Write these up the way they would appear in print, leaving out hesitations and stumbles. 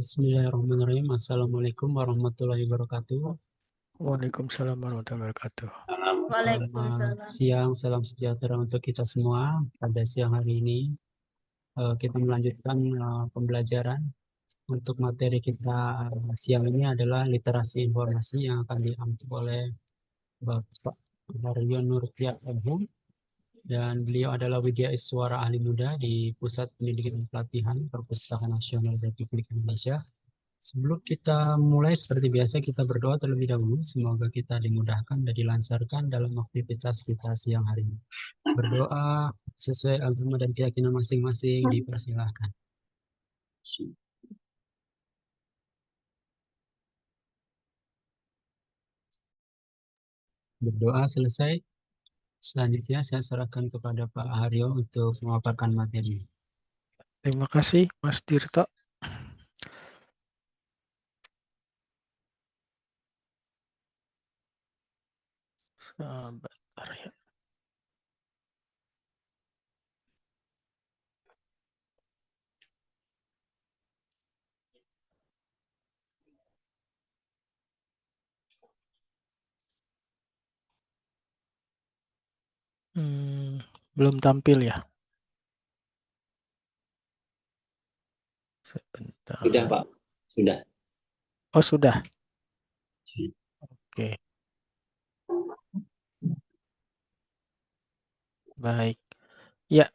Bismillahirrahmanirrahim. Assalamualaikum warahmatullahi wabarakatuh. Waalaikumsalam warahmatullahi wabarakatuh. Selamat Waalaikumsalam. siang, salam sejahtera untuk kita semua. Pada siang hari ini, kita melanjutkan pembelajaran. Untuk materi kita siang ini adalah literasi informasi yang akan diampu oleh Bapak Haryo Nurtia MH. Dan beliau adalah Widya Iswara Ahli Muda di Pusat Pendidikan dan Pelatihan Perpustakaan Nasional Republik Indonesia. Sebelum kita mulai, seperti biasa kita berdoa terlebih dahulu. Semoga kita dimudahkan dan dilancarkan dalam aktivitas kita siang hari ini. Berdoa sesuai agama dan keyakinan masing-masing dipersilahkan. Berdoa selesai. Selanjutnya saya serahkan kepada Pak Haryo untuk memaparkan materi. Terima kasih, Mas Tirto. Sebentar ya. Belum tampil ya? Sebentar. Sudah, Pak. Sudah. Oh, sudah. Oke. Baik. Ya,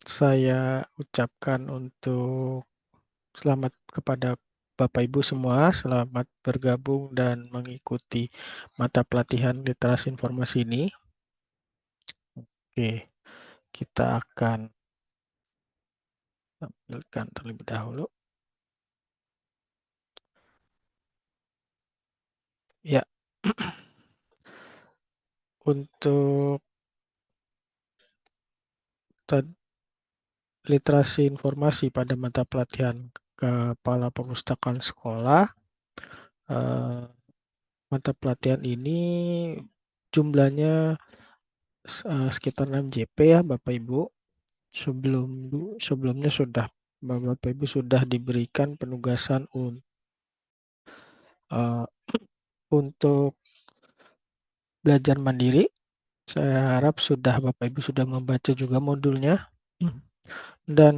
saya ucapkan untuk selamat kepada Bapak Ibu semua, selamat bergabung dan mengikuti mata pelatihan literasi informasi ini. Oke, kita akan tampilkan terlebih dahulu. Ya, untuk literasi informasi pada mata pelatihan Kepala Perpustakaan Sekolah, mata pelatihan ini jumlahnya sekitar 6 JP ya Bapak Ibu. Sebelumnya Bapak Ibu sudah diberikan penugasan untuk belajar mandiri. Saya harap Bapak Ibu sudah membaca juga modulnya. Dan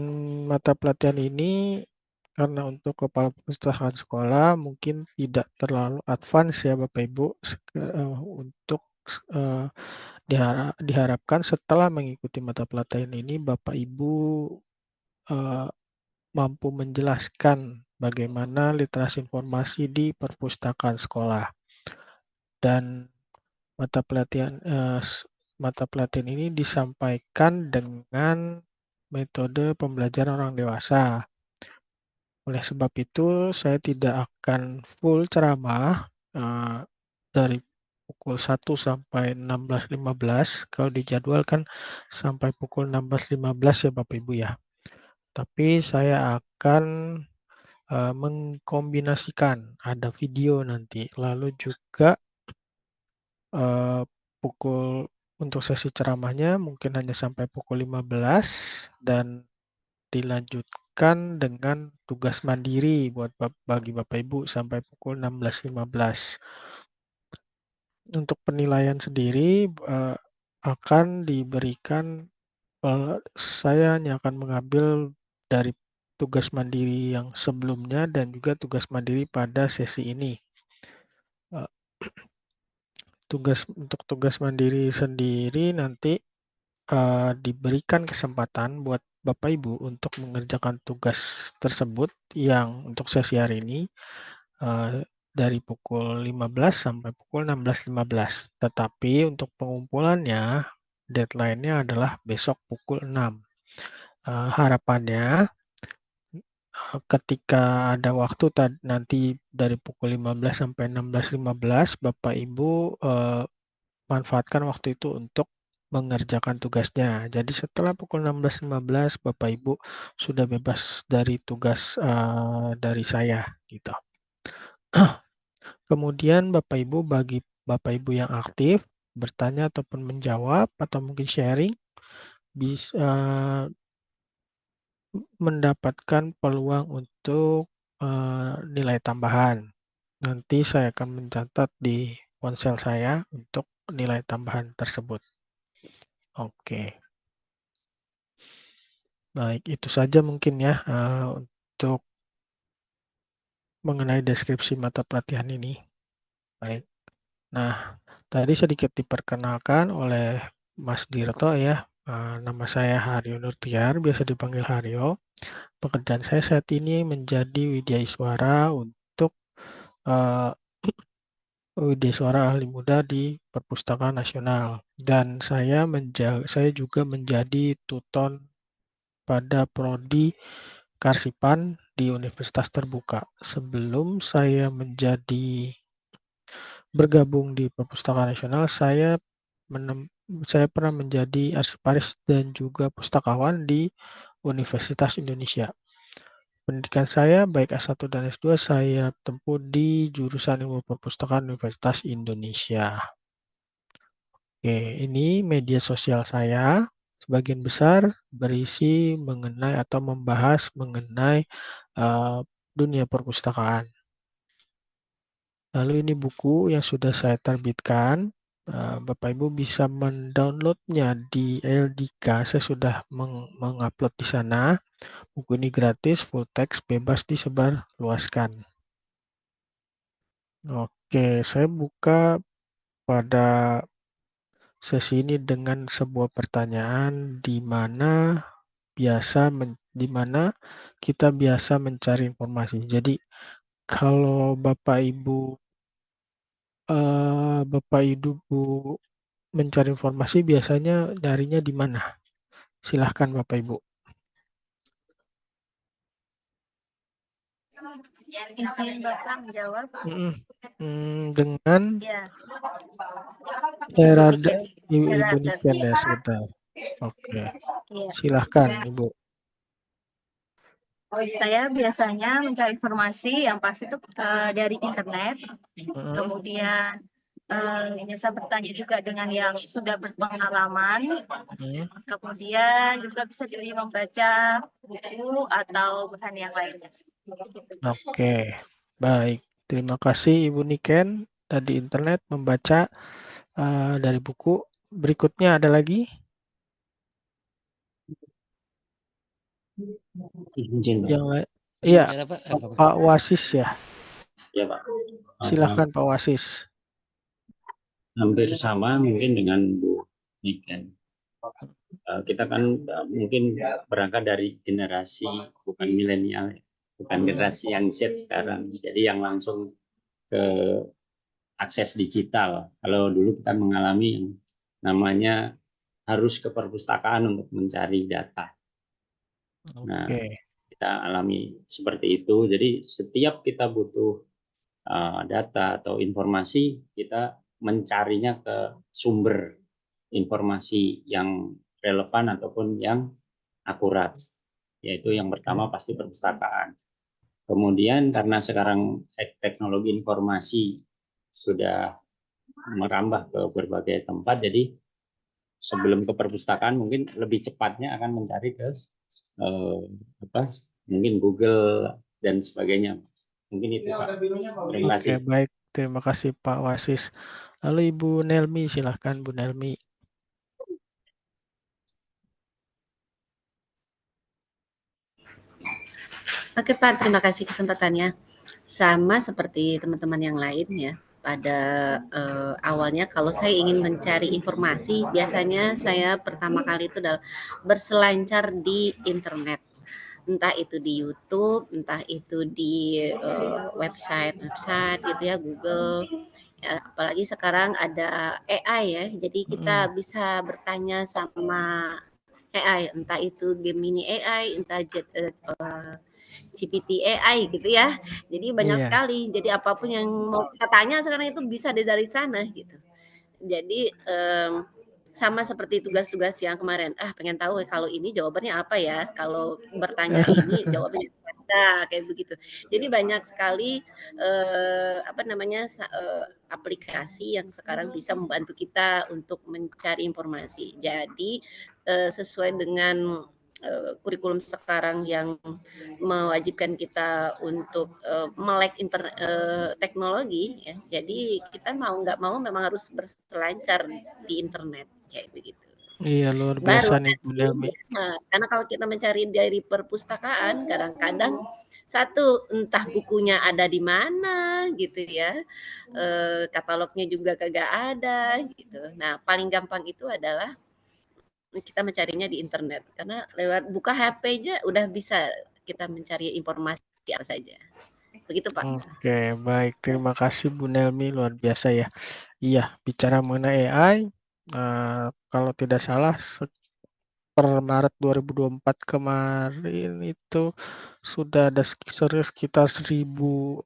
mata pelatihan ini karena untuk kepala perpustakaan sekolah mungkin tidak terlalu advance ya Bapak Ibu, untuk diharapkan setelah mengikuti mata pelatihan ini Bapak Ibu mampu menjelaskan bagaimana literasi informasi di perpustakaan sekolah. Dan mata pelatihan ini disampaikan dengan metode pembelajaran orang dewasa. Oleh sebab itu, saya tidak akan full ceramah dari pukul 1 sampai 16.15. Kalau dijadwalkan sampai pukul 16.15 ya Bapak Ibu ya. Tapi saya akan mengkombinasikan, ada video nanti, lalu juga untuk sesi ceramahnya mungkin hanya sampai pukul 15 dan dilanjutkan dengan tugas mandiri bagi Bapak Ibu sampai pukul 16.15. Untuk penilaian sendiri akan diberikan, saya hanya akan mengambil dari tugas mandiri yang sebelumnya dan juga tugas mandiri pada sesi ini. Untuk tugas mandiri sendiri nanti diberikan kesempatan buat Bapak Ibu untuk mengerjakan tugas tersebut yang untuk sesi hari ini dari pukul 15 sampai pukul 16.15. Tetapi untuk pengumpulannya, deadline-nya adalah besok pukul 6. Harapannya ketika ada waktu nanti dari pukul 15 sampai 16.15, Bapak Ibu manfaatkan waktu itu untuk mengerjakan tugasnya. Jadi setelah pukul 16.15 Bapak Ibu sudah bebas dari tugas dari saya gitu. Kemudian bagi Bapak Ibu yang aktif bertanya ataupun menjawab atau mungkin sharing bisa mendapatkan peluang untuk nilai tambahan. Nanti saya akan mencatat di ponsel saya untuk nilai tambahan tersebut. Oke. Baik, itu saja mungkin ya untuk mengenai deskripsi mata pelatihan ini. Baik. Nah, tadi sedikit diperkenalkan oleh Mas Dirto ya. Nama saya Haryo Nurtiar, biasa dipanggil Haryo. Pekerjaan saya saat ini menjadi Widyaswara untuk uh, Widyaswara Ahli Muda di Perpustakaan Nasional. Dan saya juga menjadi tutor pada prodi Karsipan di Universitas Terbuka. Sebelum saya bergabung di Perpustakaan Nasional, saya pernah menjadi arsiparis dan juga pustakawan di Universitas Indonesia. Pendidikan saya baik S1 dan S2 saya tempuh di jurusan Ilmu Perpustakaan Universitas Indonesia. Oke, ini media sosial saya. Sebagian besar berisi mengenai atau membahas mengenai dunia perpustakaan. Lalu ini buku yang sudah saya terbitkan. Bapak Ibu bisa mendownloadnya di LDK. Saya sudah mengupload di sana. Buku ini gratis, full text, bebas disebar luaskan. Oke, saya buka pada sesi ini dengan sebuah pertanyaan di mana kita biasa mencari informasi. Jadi kalau Bapak Ibu mencari informasi biasanya nyarinya di mana? Silahkan Bapak Ibu. Izin Bapak menjawab. Dengan Ya. Ibu Niken ya sebentar. Oke. Ya. Silahkan Ibu. Saya biasanya mencari informasi yang pasti itu dari internet. Kemudian biasa bertanya juga dengan yang sudah berpengalaman. Kemudian juga bisa jadi membaca buku atau bahan yang lainnya. Oke, baik. Terima kasih Ibu Niken di internet membaca dari buku. Berikutnya ada lagi? Yang lain? Iya, Pak Wasis ya. Ya Pak. Silahkan Pak Wasis. Hampir sama mungkin dengan Bu Niken. Kita kan mungkin berangkat dari generasi bukan milenial, bukan generasi yang Z sekarang. Jadi yang langsung ke akses digital. Kalau dulu kita mengalami yang namanya harus ke perpustakaan untuk mencari data. Nah, kita alami seperti itu. Jadi setiap kita butuh data atau informasi, kita mencarinya ke sumber informasi yang relevan ataupun yang akurat. Yaitu yang pertama pasti perpustakaan. Kemudian karena sekarang teknologi informasi sudah merambah ke berbagai tempat, jadi sebelum ke perpustakaan mungkin lebih cepatnya akan mencari ke mungkin Google dan sebagainya. Mungkin itu Pak. Terima kasih. Oke, baik. Terima kasih Pak Wasis. Lalu Ibu Nelmi, silahkan Bu Nelmi. Oke Pak, terima kasih kesempatannya. Sama seperti teman-teman yang lain ya. Pada awalnya kalau saya ingin mencari informasi, biasanya saya pertama kali itu adalah berselancar di internet. Entah itu di YouTube, entah itu di website gitu ya, Google. Ya, apalagi sekarang ada AI ya, jadi kita bisa bertanya sama AI, entah itu Gemini AI, entah GPT AI gitu ya. Jadi banyak sekali. Jadi apapun yang mau kita tanya sekarang itu bisa dari sana gitu. Jadi sama seperti tugas-tugas yang kemarin. Pengen tahu kalau ini jawabannya apa ya? Kalau bertanya ini jawabannya apa? Kayak begitu. Jadi banyak sekali aplikasi yang sekarang bisa membantu kita untuk mencari informasi. Jadi sesuai dengan kurikulum sekarang yang mewajibkan kita untuk melek teknologi, ya. Jadi kita mau nggak mau memang harus berselancar di internet kayak begitu. Iya, luar Baru biasa nih Bu Nelmi. karena kalau kita mencari dari perpustakaan, kadang-kadang satu entah bukunya ada di mana gitu ya, katalognya juga kagak ada gitu. Nah paling gampang itu adalah kita mencarinya di internet karena lewat buka HP aja udah bisa kita mencari informasi apa saja. Begitu Pak. Oke, baik. Terima kasih Bu Nelmi, luar biasa ya. Iya, bicara mengenai AI, kalau tidak salah per Maret 2024 kemarin itu sudah ada sekitar 1.000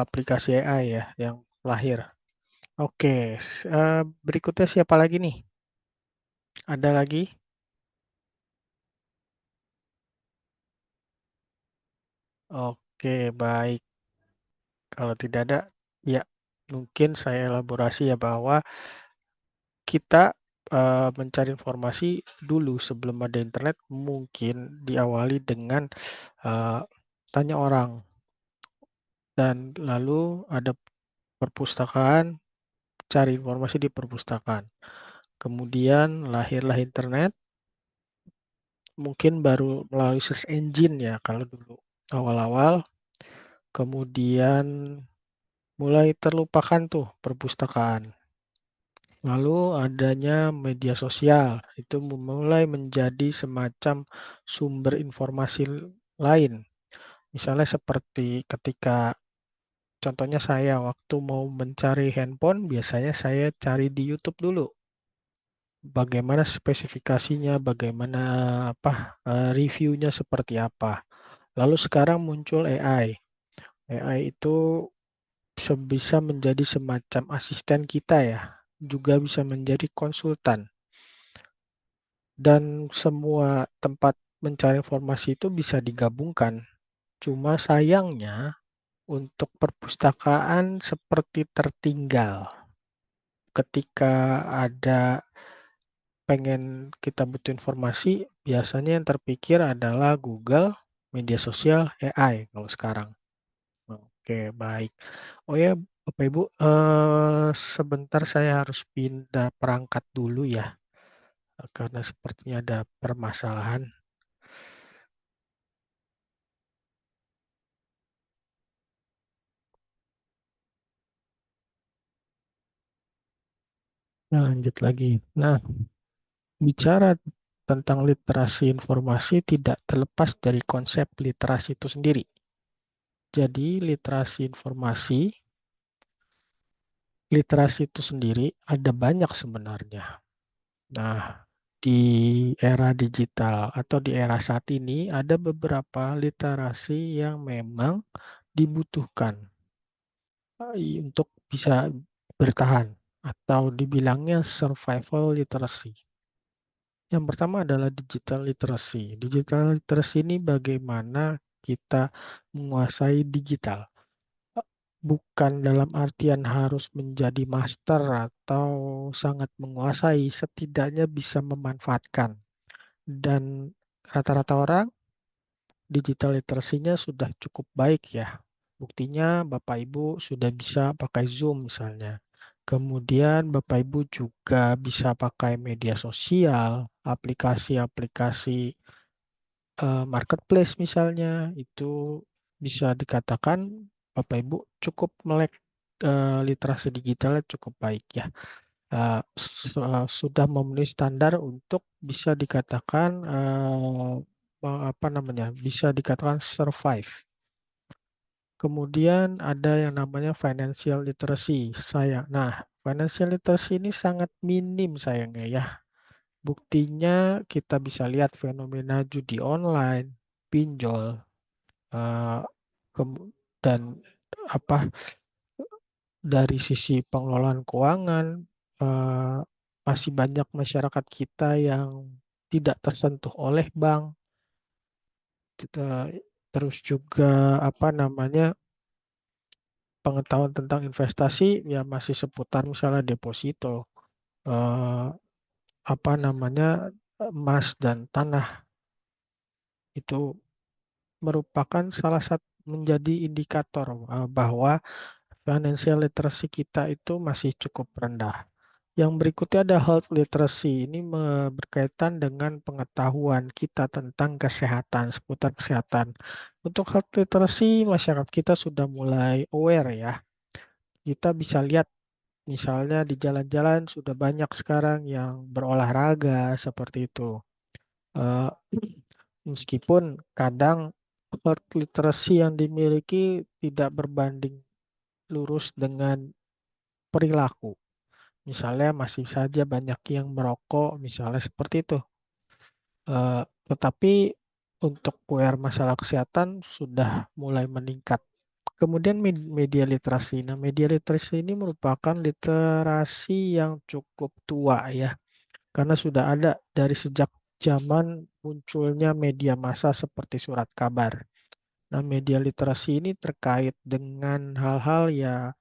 aplikasi AI ya yang lahir. Oke, berikutnya siapa lagi nih? Ada lagi? Oke, baik. Kalau tidak ada, ya mungkin saya elaborasi ya bahwa kita mencari informasi dulu sebelum ada internet mungkin diawali dengan tanya orang dan lalu ada perpustakaan, cari informasi di perpustakaan. Kemudian lahirlah internet, mungkin baru melalui search engine ya kalau dulu awal-awal. Kemudian mulai terlupakan tuh perpustakaan. Lalu adanya media sosial, itu mulai menjadi semacam sumber informasi lain. Misalnya seperti ketika contohnya saya waktu mau mencari handphone, biasanya saya cari di YouTube dulu. Bagaimana spesifikasinya, bagaimana reviewnya seperti apa. Lalu sekarang muncul AI. AI itu bisa menjadi semacam asisten kita ya, juga bisa menjadi konsultan. Dan semua tempat mencari informasi itu bisa digabungkan. Cuma sayangnya untuk perpustakaan seperti tertinggal. Ketika ada pengen kita butuh informasi, biasanya yang terpikir adalah Google, media sosial, AI kalau sekarang. Oke, baik. Oh ya, Bapak Ibu, sebentar saya harus pindah perangkat dulu ya, karena sepertinya ada permasalahan. Nah, lanjut lagi. Nah, bicara tentang literasi informasi tidak terlepas dari konsep literasi itu sendiri. Jadi, literasi itu sendiri ada banyak sebenarnya. Nah, di era digital atau di era saat ini ada beberapa literasi yang memang dibutuhkan untuk bisa bertahan atau dibilangnya survival literacy. Yang pertama adalah digital literacy. Digital literacy ini bagaimana kita menguasai digital. Bukan dalam artian harus menjadi master atau sangat menguasai, setidaknya bisa memanfaatkan. Dan rata-rata orang digital literasinya sudah cukup baik ya. Buktinya Bapak Ibu sudah bisa pakai Zoom misalnya. Kemudian Bapak Ibu juga bisa pakai media sosial, aplikasi-aplikasi marketplace misalnya, itu bisa dikatakan Bapak Ibu cukup melek literasi digitalnya cukup baik ya. Sudah memenuhi standar untuk bisa dikatakan bisa dikatakan survive. Kemudian ada yang namanya financial literacy. Financial literacy ini sangat minim sayangnya ya. Buktinya kita bisa lihat fenomena judi online, pinjol, dan dari sisi pengelolaan keuangan, masih banyak masyarakat kita yang tidak tersentuh oleh bank. Terus juga pengetahuan tentang investasi ya masih seputar misalnya deposito, emas dan tanah. Itu merupakan salah satu menjadi indikator bahwa financial literacy kita itu masih cukup rendah. Yang berikutnya ada health literacy. Ini berkaitan dengan pengetahuan kita tentang kesehatan, seputar kesehatan. Untuk health literacy, masyarakat kita sudah mulai aware ya. Kita bisa lihat misalnya di jalan-jalan sudah banyak sekarang yang berolahraga seperti itu. Meskipun kadang health literacy yang dimiliki tidak berbanding lurus dengan perilaku. Misalnya masih saja banyak yang merokok, misalnya seperti itu. Tetapi untuk QR masalah kesehatan sudah mulai meningkat. Kemudian media literasi. Nah, media literasi ini merupakan literasi yang cukup tua ya, karena sudah ada dari sejak zaman munculnya media massa seperti surat kabar. Nah, media literasi ini terkait dengan hal-hal ya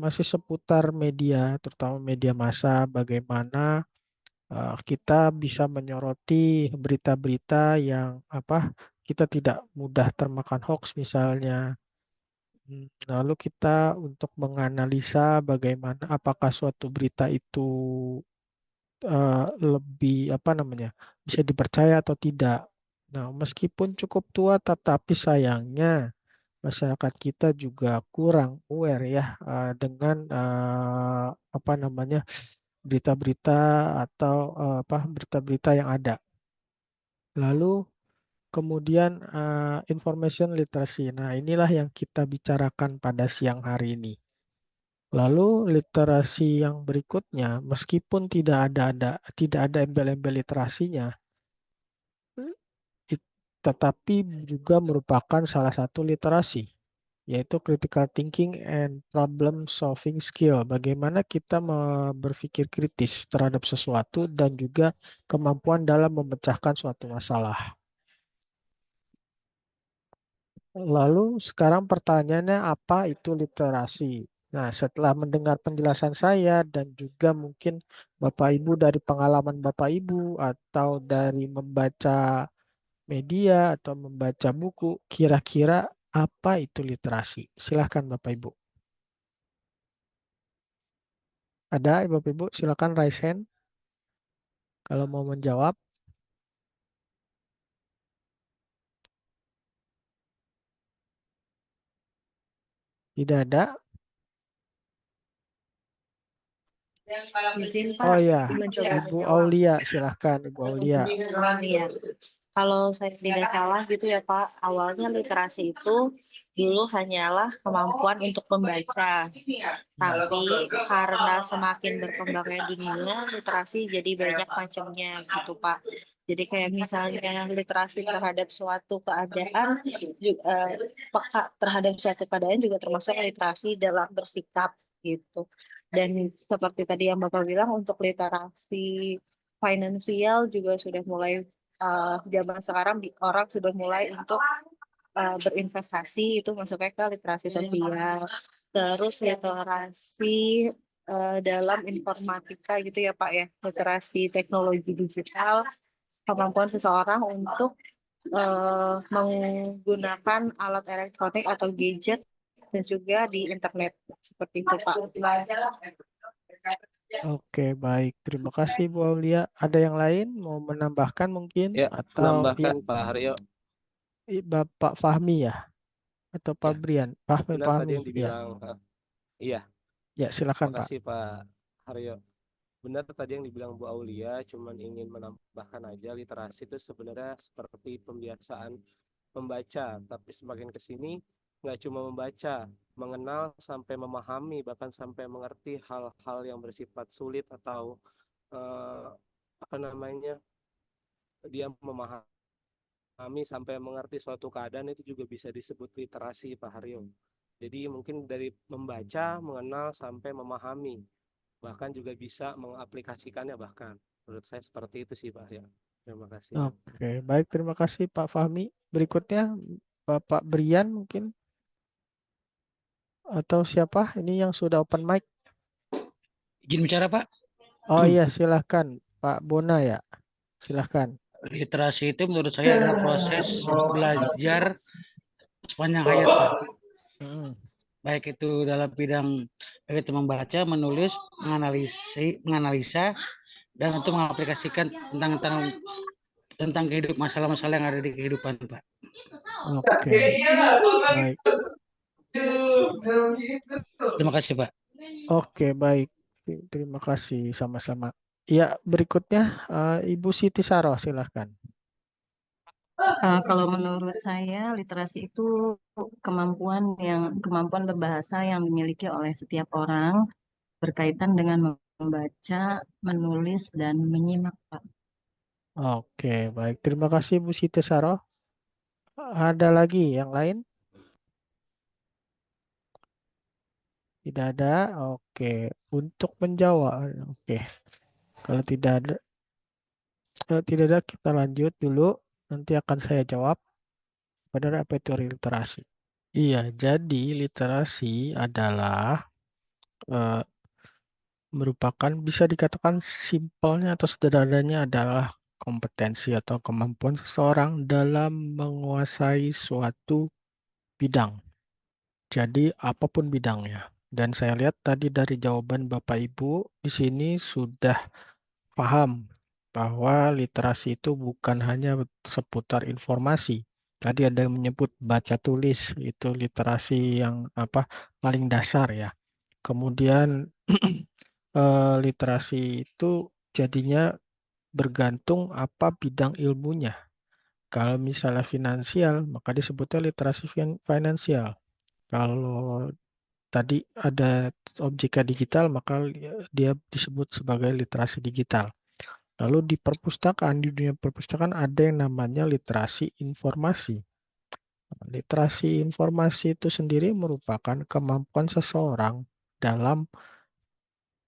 masih seputar media, terutama media massa, bagaimana kita bisa menyoroti berita-berita yang kita tidak mudah termakan hoax misalnya. Lalu kita untuk menganalisa bagaimana apakah suatu berita itu lebih bisa dipercaya atau tidak. Nah, meskipun cukup tua, tetapi sayangnya masyarakat kita juga kurang aware ya dengan berita-berita atau berita-berita yang ada. Lalu kemudian information literacy. Nah, inilah yang kita bicarakan pada siang hari ini. Lalu literasi yang berikutnya, meskipun tidak ada embel-embel literasinya, tetapi juga merupakan salah satu literasi, yaitu critical thinking and problem solving skill. Bagaimana kita berpikir kritis terhadap sesuatu dan juga kemampuan dalam memecahkan suatu masalah. Lalu sekarang pertanyaannya apa itu literasi? Nah, setelah mendengar penjelasan saya dan juga mungkin Bapak Ibu dari pengalaman Bapak Ibu atau dari membaca media atau membaca buku, kira-kira apa itu literasi? Silahkan Bapak Ibu. Ada Bapak Ibu? Silahkan raise hand kalau mau menjawab. Tidak ada? Izin, Pak. Oh ya, Mencoba Ibu menjawab. Aulia, silahkan Ibu Aulia. Iya. Kalau saya tidak salah gitu ya Pak, awalnya literasi itu dulu hanyalah kemampuan untuk membaca. Tapi karena semakin berkembangnya dunia, literasi jadi banyak macamnya gitu Pak. Jadi kayak misalnya literasi terhadap suatu keadaan, peka terhadap suatu keadaan juga termasuk literasi dalam bersikap gitu. Dan seperti tadi yang Bapak bilang, untuk literasi finansial juga sudah mulai zaman sekarang orang sudah mulai untuk berinvestasi, itu masuknya ke literasi sosial. Terus literasi dalam informatika gitu ya Pak ya, literasi teknologi digital, kemampuan seseorang untuk menggunakan alat elektronik atau gadget dan juga di internet seperti itu Pak. Oke, baik. Terima kasih Bu Aulia. Ada yang lain mau menambahkan mungkin? Ya, Atau ya, menambahkan Pak Haryo. Bapak Fahmi ya? Atau Pak Ya, Brian? benar tadi Fahmi, yang ya. dibilang. Iya, Ya, silakan Pak. makasih Pak Haryo. Benar tadi yang dibilang Bu Aulia, cuman ingin menambahkan aja literasi itu sebenarnya seperti pembiasaan membaca, tapi semakin ke sini nggak cuma membaca, mengenal sampai memahami, bahkan sampai mengerti hal-hal yang bersifat sulit atau eh, dia memahami sampai mengerti suatu keadaan, itu juga bisa disebut literasi Pak Haryo. Jadi mungkin dari membaca, mengenal sampai memahami, bahkan juga bisa mengaplikasikannya bahkan. Menurut saya seperti itu sih Pak Haryo. Terima kasih. Oke, baik. Terima kasih Pak Fahmi. Berikutnya Bapak Brian mungkin. Atau siapa? Ini yang sudah open mic. Izin bicara Pak. Oh iya, silahkan Pak Bona ya. Silahkan. Literasi itu menurut saya adalah proses belajar sepanjang hayat, Pak. Baik itu dalam bidang itu membaca, menulis, menganalisa, dan untuk mengaplikasikan tentang masalah-masalah yang ada di kehidupan, Pak. Oke, baik. Terima kasih, Pak. Oke, baik. Terima kasih sama-sama. Ya, berikutnya Ibu Siti Saroh, silahkan. Kalau menurut saya literasi itu kemampuan berbahasa yang dimiliki oleh setiap orang berkaitan dengan membaca, menulis, dan menyimak, Pak. Oke, baik. Terima kasih Bu Siti Saroh. Ada lagi yang lain? Tidak ada. Oke, untuk menjawab. Oke, kalau tidak ada, kita lanjut dulu. Nanti akan saya jawab. Benar apa itu literasi? Iya, jadi literasi adalah merupakan, bisa dikatakan simpelnya atau sederhananya adalah kompetensi atau kemampuan seseorang dalam menguasai suatu bidang. Jadi apapun bidangnya. Dan saya lihat tadi dari jawaban Bapak Ibu di sini sudah paham bahwa literasi itu bukan hanya seputar informasi. Tadi ada yang menyebut baca tulis, itu literasi yang paling dasar ya. Kemudian literasi itu jadinya bergantung apa bidang ilmunya. Kalau misalnya finansial, maka disebutnya literasi finansial. Kalau tadi ada objeknya digital, maka dia disebut sebagai literasi digital. Lalu di perpustakaan, di dunia perpustakaan ada yang namanya literasi informasi. Literasi informasi itu sendiri merupakan kemampuan seseorang dalam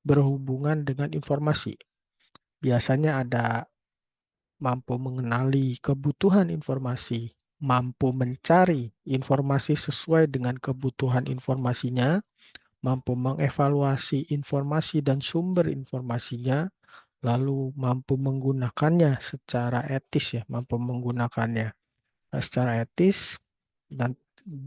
berhubungan dengan informasi. Biasanya ada mampu mengenali kebutuhan informasi, mampu mencari informasi sesuai dengan kebutuhan informasinya, mampu mengevaluasi informasi dan sumber informasinya, lalu mampu menggunakannya secara etis ya, mampu menggunakannya secara etis, dan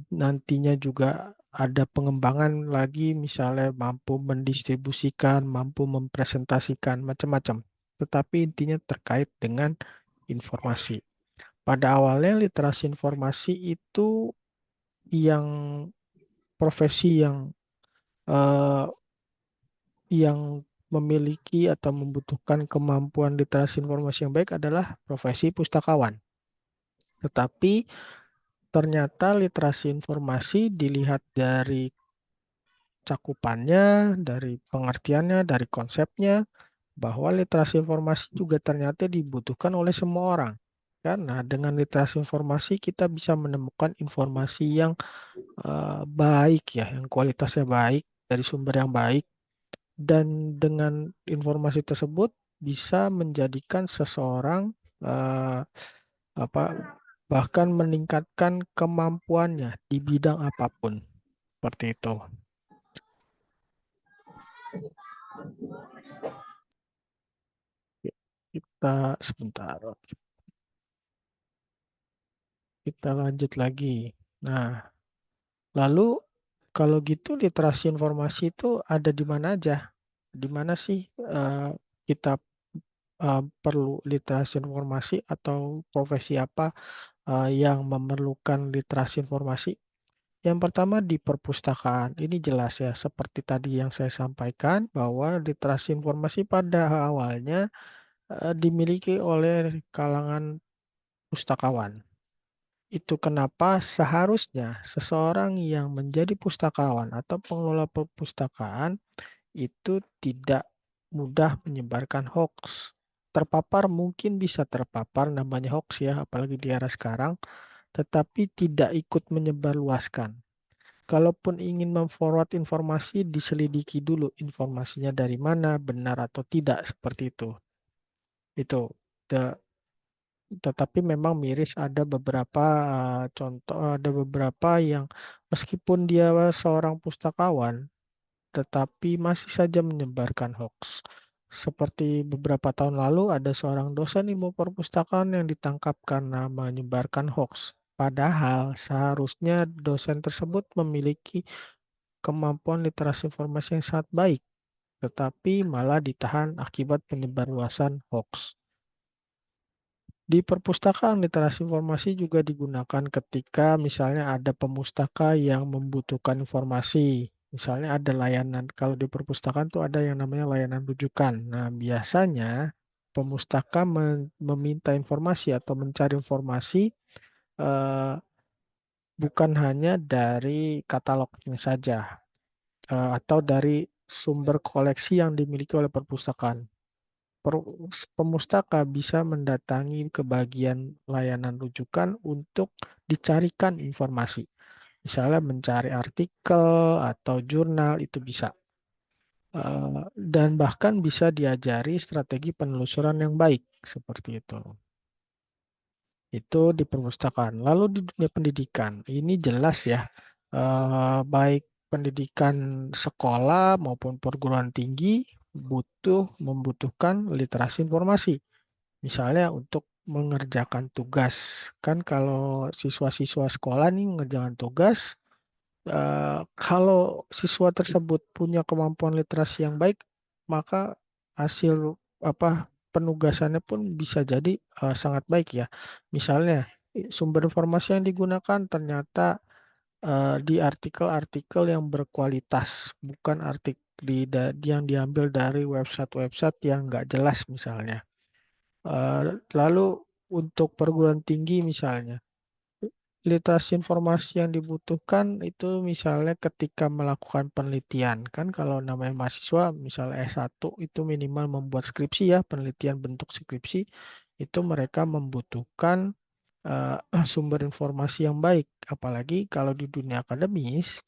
nantinya juga ada pengembangan lagi, misalnya mampu mendistribusikan, mampu mempresentasikan, macam-macam. Tetapi intinya terkait dengan informasi. Pada awalnya literasi informasi itu yang profesi yang memiliki atau membutuhkan kemampuan literasi informasi yang baik adalah profesi pustakawan. Tetapi ternyata literasi informasi dilihat dari cakupannya, dari pengertiannya, dari konsepnya, bahwa literasi informasi juga ternyata dibutuhkan oleh semua orang. Karena dengan literasi informasi kita bisa menemukan informasi yang baik ya, yang kualitasnya baik, dari sumber yang baik, dan dengan informasi tersebut bisa menjadikan seseorang bahkan meningkatkan kemampuannya di bidang apapun. Seperti itu. Kita sebentar. Kita lanjut lagi. Nah, lalu kalau gitu literasi informasi itu ada di mana aja? Di mana sih kita perlu literasi informasi atau profesi apa yang memerlukan literasi informasi? Yang pertama di perpustakaan. Ini jelas ya, seperti tadi yang saya sampaikan bahwa literasi informasi pada awalnya dimiliki oleh kalangan pustakawan. Itu kenapa seharusnya seseorang yang menjadi pustakawan atau pengelola perpustakaan itu tidak mudah menyebarkan hoax. Terpapar mungkin bisa terpapar namanya hoax ya, apalagi di era sekarang, tetapi tidak ikut menyebarluaskan. Kalaupun ingin memforward informasi, diselidiki dulu informasinya dari mana, benar atau tidak, seperti itu. Itu. Tetapi memang miris ada beberapa contoh, ada beberapa yang meskipun dia seorang pustakawan, tetapi masih saja menyebarkan hoax. seperti beberapa tahun lalu ada seorang dosen ilmu perpustakaan yang ditangkap karena menyebarkan hoax. Padahal seharusnya dosen tersebut memiliki kemampuan literasi informasi yang sangat baik, tetapi malah ditahan akibat penyebarluasan hoax. Di perpustakaan, literasi informasi juga digunakan ketika misalnya ada pemustaka yang membutuhkan informasi. Misalnya ada layanan, kalau di perpustakaan tuh ada yang namanya layanan rujukan. Nah, biasanya pemustaka meminta informasi atau mencari informasi eh, bukan hanya dari katalognya saja atau dari sumber koleksi yang dimiliki oleh perpustakaan. Pemustaka bisa mendatangi ke bagian layanan rujukan untuk dicarikan informasi. Misalnya mencari artikel atau jurnal, itu bisa. Dan bahkan bisa diajari strategi penelusuran yang baik, seperti itu. Itu di perpustakaan. Lalu di dunia pendidikan, ini jelas ya, baik pendidikan sekolah maupun perguruan tinggi membutuhkan literasi informasi. Misalnya untuk mengerjakan tugas. Kan kalau siswa-siswa sekolah nih mengerjakan tugas, kalau siswa tersebut punya kemampuan literasi yang baik, maka hasil penugasannya pun bisa jadi sangat baik ya. Misalnya sumber informasi yang digunakan ternyata di artikel-artikel yang berkualitas, bukan artikel yang diambil dari website-website yang nggak jelas misalnya. Lalu untuk perguruan tinggi misalnya, literasi informasi yang dibutuhkan itu misalnya ketika melakukan penelitian. Kan kalau namanya mahasiswa, misalnya S1 itu minimal membuat skripsi ya, penelitian bentuk skripsi, itu mereka membutuhkan sumber informasi yang baik. Apalagi kalau di dunia akademis,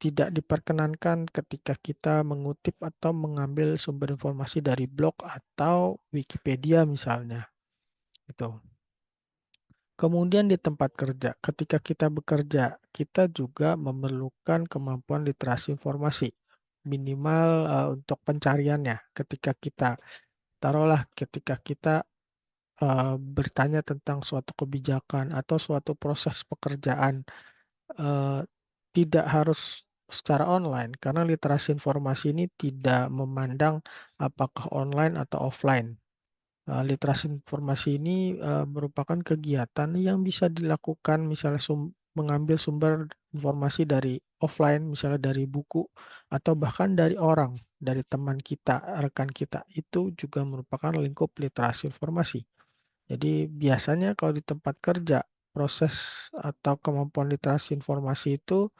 tidak diperkenankan ketika kita mengutip atau mengambil sumber informasi dari blog atau Wikipedia misalnya. Itu. Kemudian di tempat kerja, ketika kita bekerja, kita juga memerlukan kemampuan literasi informasi minimal untuk pencariannya. Ketika kita bertanya tentang suatu kebijakan atau suatu proses pekerjaan, tidak harus secara online karena literasi informasi ini tidak memandang apakah online atau offline. Literasi informasi ini merupakan kegiatan yang bisa dilakukan misalnya mengambil sumber informasi dari offline, misalnya dari buku, atau bahkan dari orang, dari teman kita, rekan kita. Itu juga merupakan lingkup literasi informasi. Jadi biasanya kalau di tempat kerja, proses atau kemampuan literasi informasi itu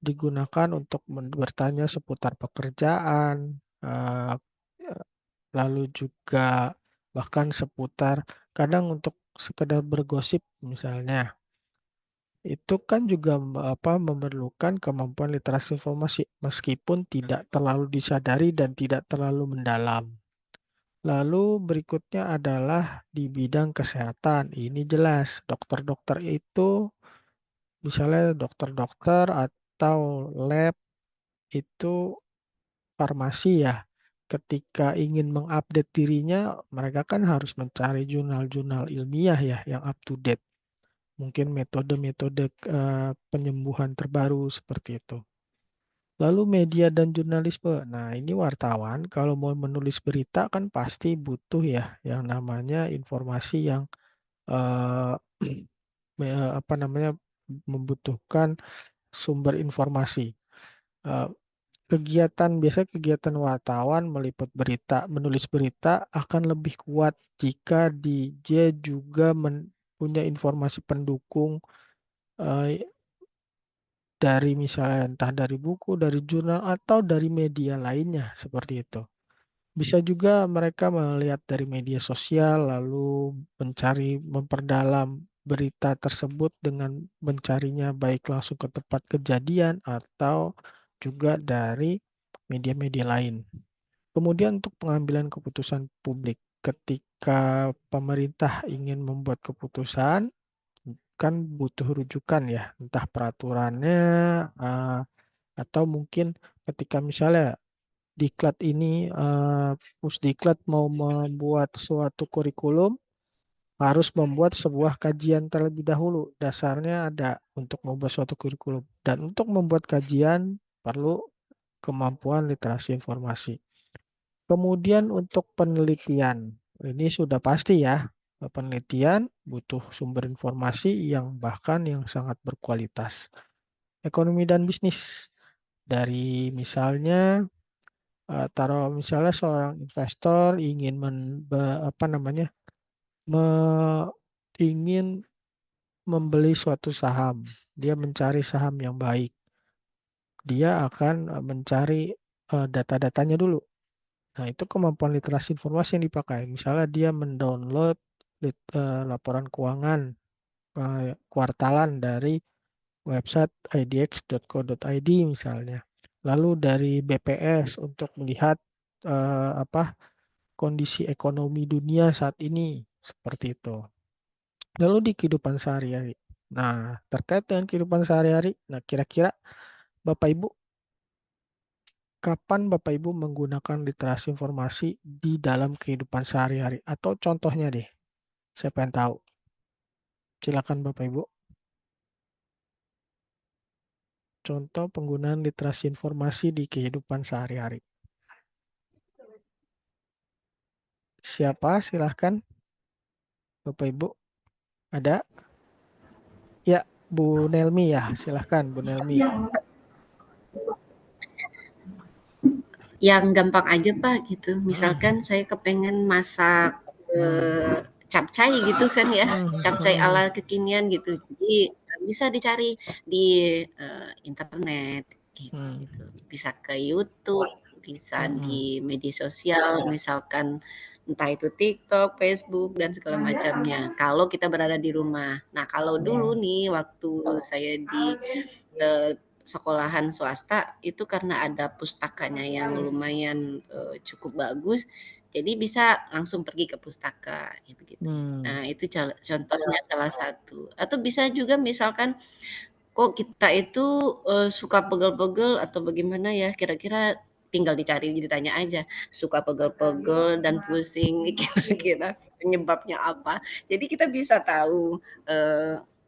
digunakan untuk bertanya seputar pekerjaan, lalu juga bahkan seputar kadang untuk sekedar bergosip misalnya. Itu kan juga memerlukan kemampuan literasi informasi meskipun tidak terlalu disadari dan tidak terlalu mendalam. Lalu berikutnya adalah di bidang kesehatan. Ini jelas dokter-dokter itu misalnya dokter-dokter atau lab itu farmasi ya. Ketika ingin mengupdate dirinya, mereka kan harus mencari jurnal-jurnal ilmiah ya yang up to date. Mungkin metode-metode penyembuhan terbaru seperti itu. Lalu media dan jurnalisme. Nah, ini wartawan kalau mau menulis berita kan pasti butuh ya yang namanya informasi yang membutuhkan sumber informasi. Kegiatan wartawan meliput berita, menulis berita akan lebih kuat jika dia juga punya informasi pendukung dari misalnya entah dari buku, dari jurnal, atau dari media lainnya seperti itu. Bisa juga mereka melihat dari media sosial lalu memperdalam berita tersebut dengan mencarinya baik langsung ke tempat kejadian atau juga dari media-media lain. Kemudian untuk pengambilan keputusan publik, ketika pemerintah ingin membuat keputusan, kan butuh rujukan ya, entah peraturannya atau mungkin ketika misalnya Diklat ini, Pusdiklat mau membuat suatu kurikulum, harus membuat sebuah kajian terlebih dahulu. Dasarnya ada untuk membuat suatu kurikulum. Dan untuk membuat kajian perlu kemampuan literasi informasi. Kemudian untuk penelitian, ini sudah pasti ya, penelitian butuh sumber informasi yang bahkan yang sangat berkualitas. Ekonomi dan bisnis, dari misalnya taruh misalnya seorang investor ingin ingin membeli suatu saham, dia mencari saham yang baik, dia akan mencari data-datanya dulu. Nah, itu kemampuan literasi informasi yang dipakai. Misalnya dia mendownload laporan keuangan kuartalan dari website idx.co.id misalnya. Lalu dari BPS untuk melihat kondisi ekonomi dunia saat ini, seperti itu. Lalu di kehidupan sehari-hari. Nah, terkait dengan kehidupan sehari-hari, nah kira-kira Bapak Ibu, kapan Bapak Ibu menggunakan literasi informasi di dalam kehidupan sehari-hari? Atau contohnya deh, saya pengen tahu. Silakan Bapak Ibu. Contoh penggunaan literasi informasi di kehidupan sehari-hari. Siapa? Silahkan. Bapak Ibu. Ada? Ya, Bu Nelmi ya. Silahkan Bu Nelmi. Yang gampang aja Pak gitu. Misalkan saya kepengen masak capcay gitu kan ya, capcay ala kekinian gitu. Jadi bisa dicari di internet gitu. Bisa ke YouTube, bisa di media sosial, misalkan entah itu TikTok, Facebook dan segala macamnya. Kalau kita berada di rumah. Nah, kalau dulu nih waktu saya di sekolahan swasta itu karena ada pustakanya yang lumayan cukup bagus, jadi bisa langsung pergi ke pustaka gitu. Nah, itu contohnya salah satu. Atau bisa juga misalkan kok kita itu suka pegel-pegel atau bagaimana ya, kira-kira tinggal dicari, ditanya aja, suka pegel-pegel dan pusing kira-kira penyebabnya apa. Jadi kita bisa tahu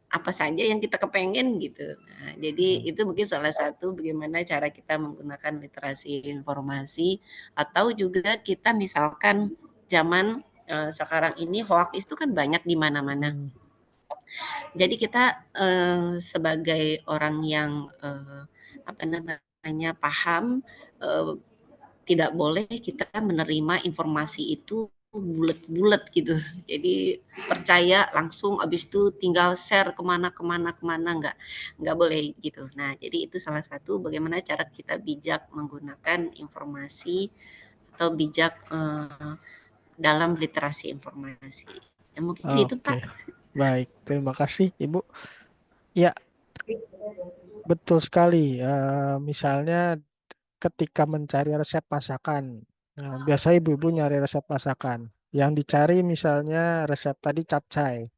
apa saja yang kita kepengen gitu. Nah, jadi itu mungkin salah satu bagaimana cara kita menggunakan literasi informasi, atau juga kita misalkan zaman sekarang ini hoax itu kan banyak di mana-mana. Jadi kita sebagai orang yang paham, tidak boleh kita menerima informasi itu bulet-bulet gitu. Jadi percaya langsung, habis itu tinggal share kemana, nggak boleh gitu. Nah, jadi itu salah satu bagaimana cara kita bijak menggunakan informasi atau bijak dalam literasi informasi. Ya, mungkin itu Pak. Baik, terima kasih Ibu. Ya, betul sekali. Misalnya ketika mencari resep masakan, nah, biasa ibu-ibu nyari resep masakan. Yang dicari misalnya resep tadi capcay.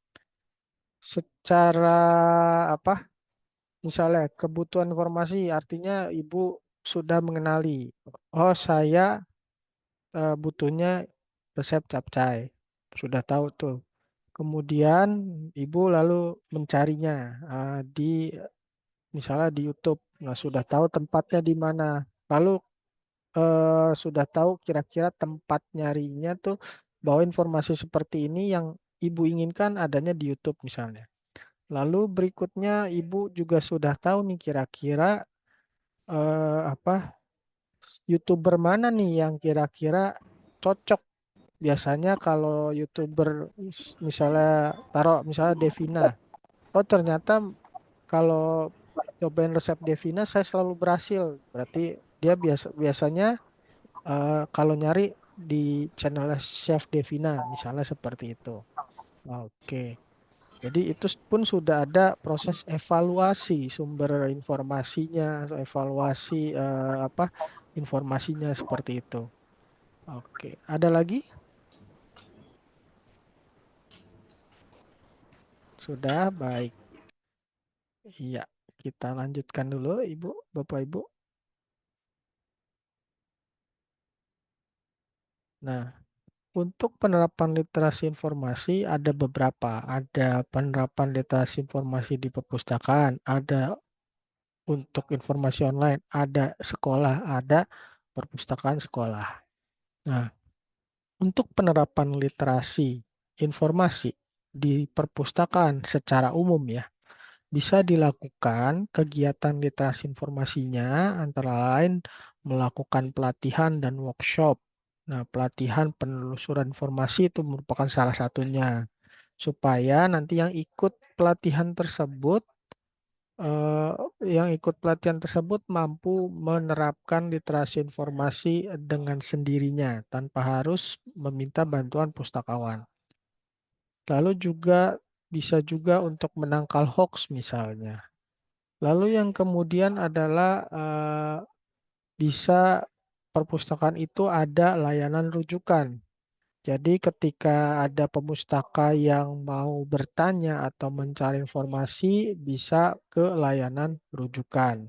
Secara misalnya kebutuhan informasi, artinya ibu sudah mengenali. Oh, saya butuhnya resep capcay. Sudah tahu tuh. Kemudian ibu lalu mencarinya di misalnya di YouTube. Nah, sudah tahu tempatnya di mana. Lalu sudah tahu kira-kira tempat nyarinya tuh bahwa informasi seperti ini yang ibu inginkan adanya di YouTube misalnya. Lalu berikutnya ibu juga sudah tahu nih kira-kira YouTuber mana nih yang kira-kira cocok. Biasanya kalau YouTuber misalnya taruh misalnya Devina. Oh, ternyata kalau cobain resep Devina saya selalu berhasil. Berarti dia biasanya kalau nyari di channel Chef Devina misalnya seperti itu. Oke. Jadi itu pun sudah ada proses evaluasi sumber informasinya, evaluasi informasinya seperti itu. Oke, ada lagi? Sudah, baik. Iya, kita lanjutkan dulu Ibu, Bapak Ibu. Nah, untuk penerapan literasi informasi ada beberapa. Ada penerapan literasi informasi di perpustakaan, ada untuk informasi online, ada sekolah, ada perpustakaan sekolah. Nah, untuk penerapan literasi informasi di perpustakaan secara umum ya, bisa dilakukan kegiatan literasi informasinya antara lain melakukan pelatihan dan workshop. Nah, pelatihan penelusuran informasi itu merupakan salah satunya. Supaya nanti yang ikut pelatihan tersebut mampu menerapkan literasi informasi dengan sendirinya tanpa harus meminta bantuan pustakawan. Lalu juga bisa juga untuk menangkal hoax misalnya. Lalu yang kemudian adalah bisa perpustakaan itu ada layanan rujukan. Jadi ketika ada pemustaka yang mau bertanya atau mencari informasi bisa ke layanan rujukan.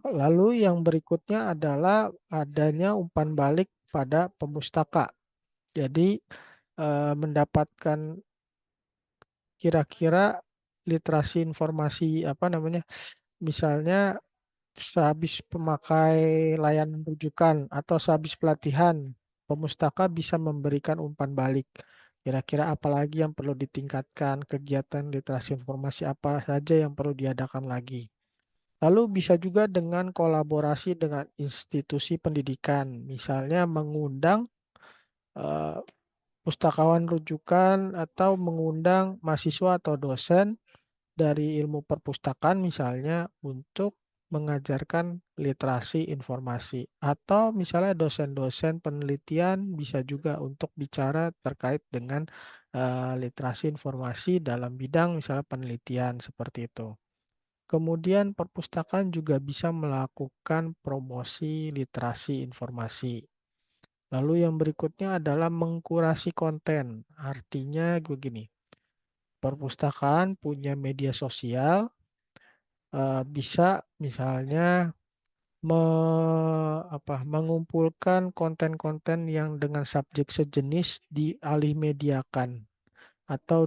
Lalu yang berikutnya adalah adanya umpan balik pada pemustaka. Jadi mendapatkan kira-kira literasi informasi misalnya sehabis pemakai layanan rujukan atau sehabis pelatihan, pemustaka bisa memberikan umpan balik. Kira-kira apa lagi yang perlu ditingkatkan, kegiatan literasi informasi apa saja yang perlu diadakan lagi. Lalu bisa juga dengan kolaborasi dengan institusi pendidikan, misalnya mengundang pustakawan rujukan atau mengundang mahasiswa atau dosen dari ilmu perpustakaan misalnya untuk mengajarkan literasi informasi. Atau misalnya dosen-dosen penelitian bisa juga untuk bicara terkait dengan literasi informasi dalam bidang misalnya penelitian seperti itu. Kemudian perpustakaan juga bisa melakukan promosi literasi informasi. Lalu yang berikutnya adalah mengkurasi konten. Artinya begini, perpustakaan punya media sosial, bisa misalnya mengumpulkan konten-konten yang dengan subjek sejenis dialih mediakan atau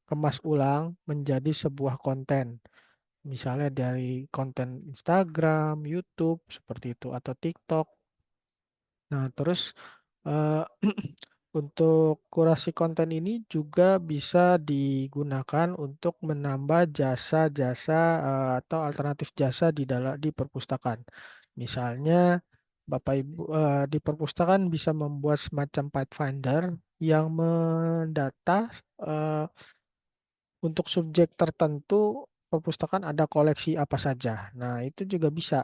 kemas ulang menjadi sebuah konten. Misalnya dari konten Instagram, YouTube seperti itu atau TikTok. Nah, terus untuk kurasi konten ini juga bisa digunakan untuk menambah jasa-jasa atau alternatif jasa di perpustakaan. Misalnya Bapak Ibu di perpustakaan bisa membuat semacam pathfinder yang mendata untuk subjek tertentu perpustakaan ada koleksi apa saja. Nah, itu juga bisa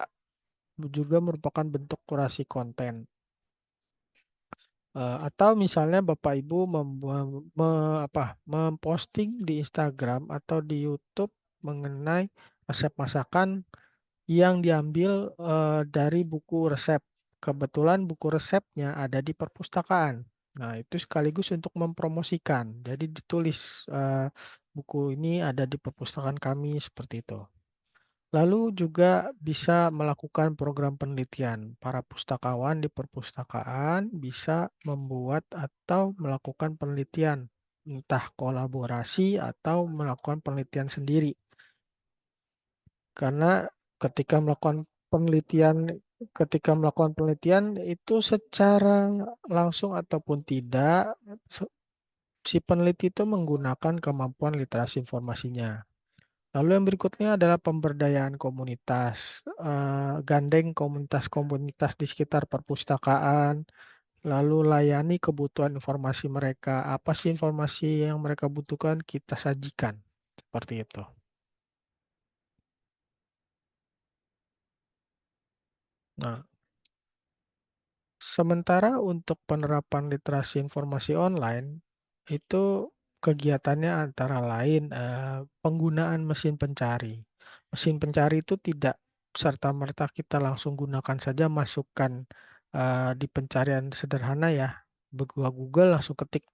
juga merupakan bentuk kurasi konten. Atau misalnya Bapak Ibu memposting di Instagram atau di YouTube mengenai resep masakan yang diambil dari buku resep. Kebetulan buku resepnya ada di perpustakaan. Nah, itu sekaligus untuk mempromosikan. Jadi ditulis buku ini ada di perpustakaan kami seperti itu. Lalu juga bisa melakukan program penelitian. Para pustakawan di perpustakaan bisa membuat atau melakukan penelitian, entah kolaborasi atau melakukan penelitian sendiri. Karena ketika melakukan penelitian itu secara langsung ataupun tidak, si peneliti itu menggunakan kemampuan literasi informasinya. Lalu yang berikutnya adalah pemberdayaan komunitas. Gandeng komunitas-komunitas di sekitar perpustakaan, lalu layani kebutuhan informasi mereka. Apa sih informasi yang mereka butuhkan, kita sajikan. Seperti itu. Nah, sementara untuk penerapan literasi informasi online, itu kegiatannya antara lain penggunaan mesin pencari. Mesin pencari itu tidak serta-merta kita langsung gunakan saja, masukkan di pencarian sederhana ya, Google langsung ketik.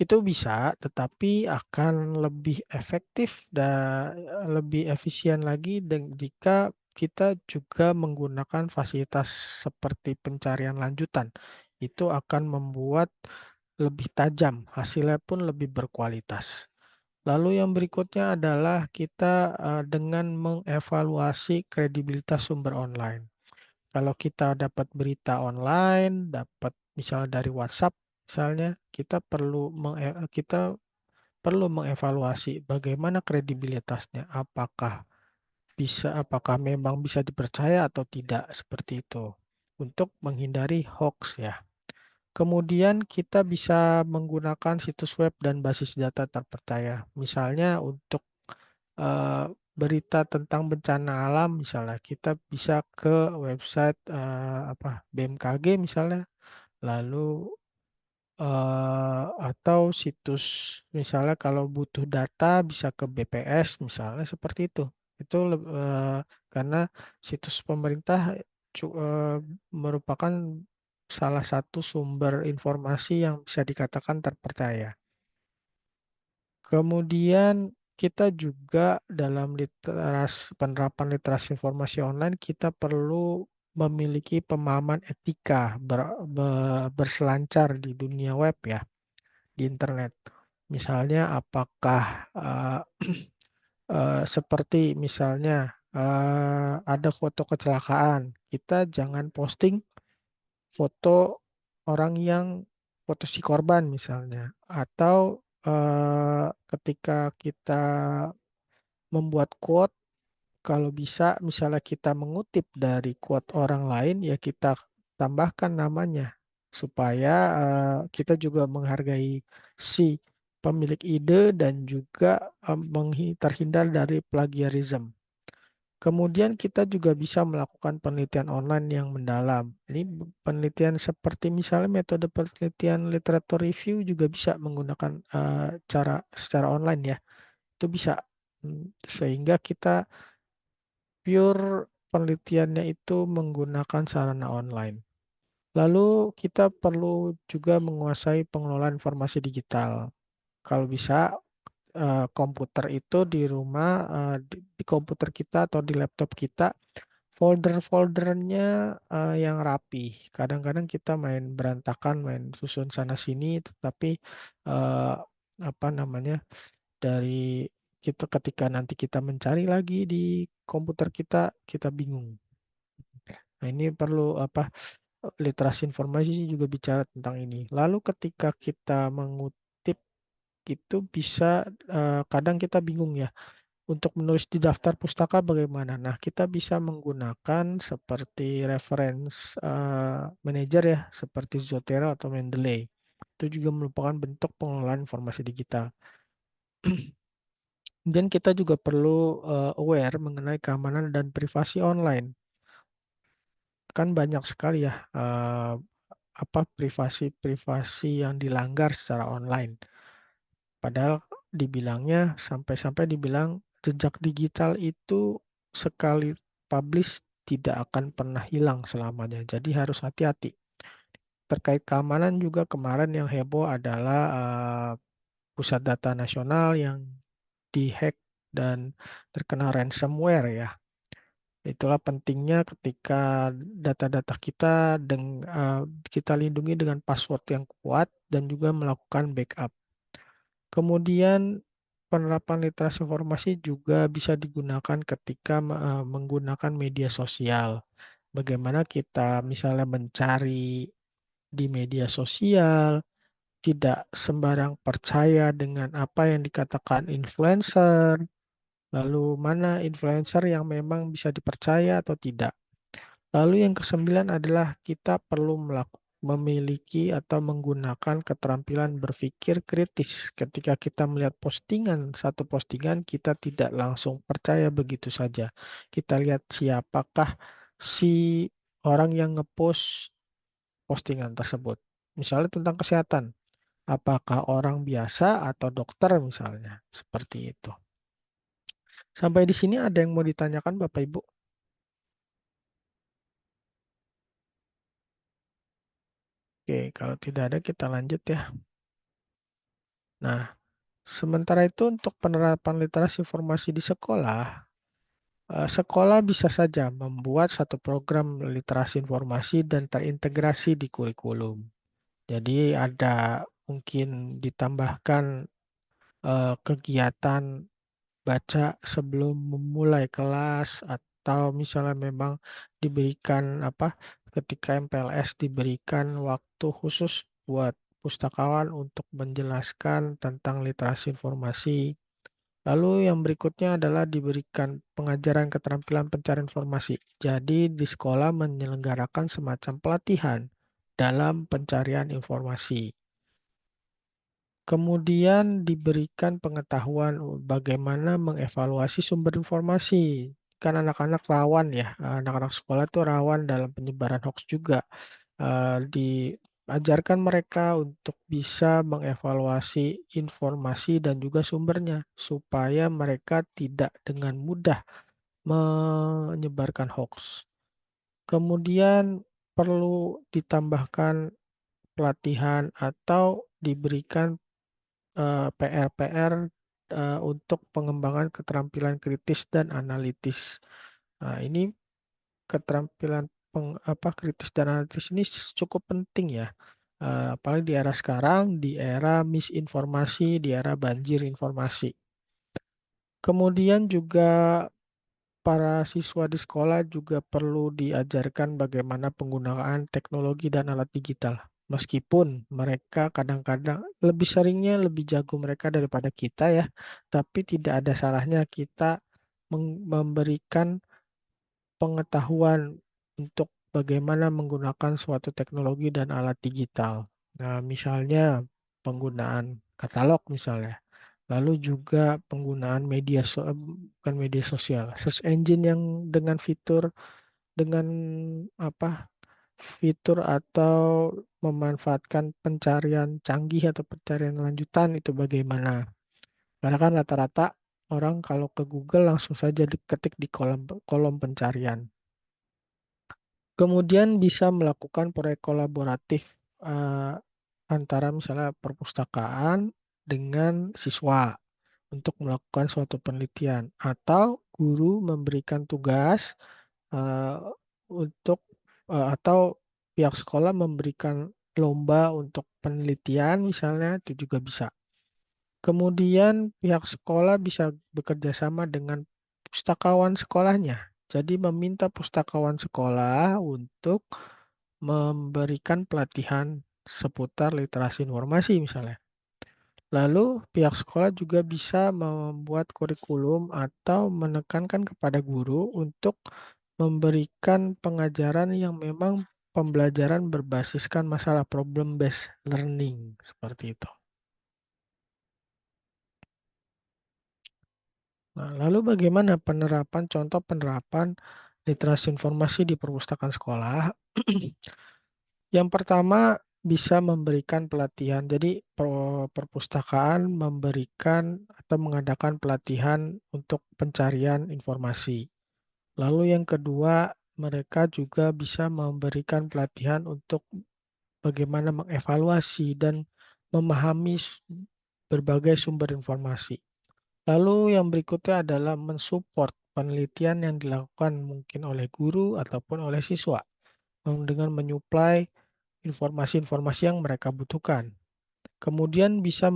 Itu bisa, tetapi akan lebih efektif dan lebih efisien lagi jika kita juga menggunakan fasilitas seperti pencarian lanjutan. Itu akan membuat lebih tajam, hasilnya pun lebih berkualitas. Lalu yang berikutnya adalah kita dengan mengevaluasi kredibilitas sumber online. Kalau kita dapat berita online, dapat misalnya dari WhatsApp, misalnya kita perlu mengevaluasi bagaimana kredibilitasnya, apakah memang bisa dipercaya atau tidak, seperti itu, untuk menghindari hoax ya. Kemudian kita bisa menggunakan situs web dan basis data terpercaya. Misalnya untuk berita tentang bencana alam, misalnya kita bisa ke website BMKG misalnya, lalu atau situs misalnya kalau butuh data bisa ke BPS misalnya seperti itu. Itu karena situs pemerintah merupakan salah satu sumber informasi yang bisa dikatakan terpercaya. Kemudian kita juga dalam penerapan literasi informasi online kita perlu memiliki pemahaman etika berselancar di dunia web ya, di internet. Misalnya apakah seperti misalnya ada foto kecelakaan, kita jangan posting foto orang yang foto si korban misalnya, atau ketika kita membuat quote, kalau bisa misalnya kita mengutip dari quote orang lain, ya kita tambahkan namanya supaya kita juga menghargai si pemilik ide dan juga terhindar dari plagiarisme. Kemudian kita juga bisa melakukan penelitian online yang mendalam. Ini penelitian seperti misalnya metode penelitian literatur review juga bisa menggunakan cara secara online ya. Itu bisa sehingga kita pure penelitiannya itu menggunakan sarana online. Lalu kita perlu juga menguasai pengelolaan informasi digital. Kalau bisa komputer itu di rumah, di komputer kita atau di laptop kita, folder-foldernya yang rapi. Kadang-kadang kita main berantakan, main susun sana sini, tetapi dari kita ketika nanti kita mencari lagi di komputer kita bingung. Nah, ini perlu literasi informasi juga bicara tentang ini. Lalu ketika kita mengutip itu bisa kadang kita bingung ya untuk menulis di daftar pustaka bagaimana. Nah, kita bisa menggunakan seperti reference manager ya, seperti Zotero atau Mendeley. Itu juga merupakan bentuk pengelolaan informasi digital. Kemudian kita juga perlu aware mengenai keamanan dan privasi online. Kan banyak sekali ya privasi yang dilanggar secara online. Padahal dibilangnya sampai-sampai dibilang jejak digital itu sekali publish tidak akan pernah hilang selamanya. Jadi harus hati-hati. Terkait keamanan juga kemarin yang heboh adalah pusat data nasional yang dihack dan terkena ransomware ya. Itulah pentingnya ketika data-data kita kita lindungi dengan password yang kuat dan juga melakukan backup. Kemudian penerapan literasi informasi juga bisa digunakan ketika menggunakan media sosial. Bagaimana kita misalnya mencari di media sosial, tidak sembarang percaya dengan apa yang dikatakan influencer, lalu mana influencer yang memang bisa dipercaya atau tidak. Lalu yang kesembilan adalah kita perlu memiliki atau menggunakan keterampilan berpikir kritis. Ketika kita melihat satu postingan, kita tidak langsung percaya begitu saja. Kita lihat siapakah si orang yang ngepost postingan tersebut. Misalnya tentang kesehatan. Apakah orang biasa atau dokter misalnya. Seperti itu. Sampai di sini ada yang mau ditanyakan Bapak Ibu? Oke, kalau tidak ada kita lanjut ya. Nah, sementara itu untuk penerapan literasi informasi di sekolah, Sekolah bisa saja membuat satu program literasi informasi dan terintegrasi di kurikulum. Jadi ada mungkin ditambahkan kegiatan baca sebelum memulai kelas, atau misalnya memang diberikan ketika MPLS diberikan waktu khusus buat pustakawan untuk menjelaskan tentang literasi informasi. Lalu yang berikutnya adalah diberikan pengajaran keterampilan pencarian informasi. Jadi di sekolah menyelenggarakan semacam pelatihan dalam pencarian informasi. Kemudian diberikan pengetahuan bagaimana mengevaluasi sumber informasi. Kan anak-anak rawan ya, anak-anak sekolah itu rawan dalam penyebaran hoax juga. Diajarkan mereka untuk bisa mengevaluasi informasi dan juga sumbernya, supaya mereka tidak dengan mudah menyebarkan hoax. Kemudian perlu ditambahkan pelatihan atau diberikan PR-PR untuk pengembangan keterampilan kritis dan analitis. Nah, ini keterampilan kritis dan analitis ini cukup penting ya. Apalagi di era sekarang, di era misinformasi, di era banjir informasi. Kemudian juga para siswa di sekolah juga perlu diajarkan bagaimana penggunaan teknologi dan alat digital. Meskipun mereka kadang-kadang lebih seringnya lebih jago mereka daripada kita ya, tapi tidak ada salahnya kita memberikan pengetahuan untuk bagaimana menggunakan suatu teknologi dan alat digital. Nah, misalnya penggunaan katalog misalnya. Lalu juga penggunaan bukan media sosial, search engine yang dengan fitur atau memanfaatkan pencarian canggih atau pencarian lanjutan itu bagaimana. Karena kan rata-rata orang kalau ke Google langsung saja diketik di kolom pencarian. Kemudian bisa melakukan proyek kolaboratif antara misalnya perpustakaan dengan siswa untuk melakukan suatu penelitian, atau guru memberikan tugas atau pihak sekolah memberikan lomba untuk penelitian misalnya, itu juga bisa. Kemudian pihak sekolah bisa bekerja sama dengan pustakawan sekolahnya. Jadi meminta pustakawan sekolah untuk memberikan pelatihan seputar literasi informasi misalnya. Lalu pihak sekolah juga bisa membuat kurikulum atau menekankan kepada guru untuk memberikan pengajaran yang memang pembelajaran berbasiskan masalah, problem based learning, seperti itu. Nah, lalu bagaimana contoh penerapan literasi informasi di perpustakaan sekolah? Yang pertama, bisa memberikan pelatihan. Jadi perpustakaan memberikan atau mengadakan pelatihan untuk pencarian informasi. Lalu yang kedua, mereka juga bisa memberikan pelatihan untuk bagaimana mengevaluasi dan memahami berbagai sumber informasi. Lalu yang berikutnya adalah mensupport penelitian yang dilakukan mungkin oleh guru ataupun oleh siswa dengan menyuplai informasi-informasi yang mereka butuhkan. Kemudian bisa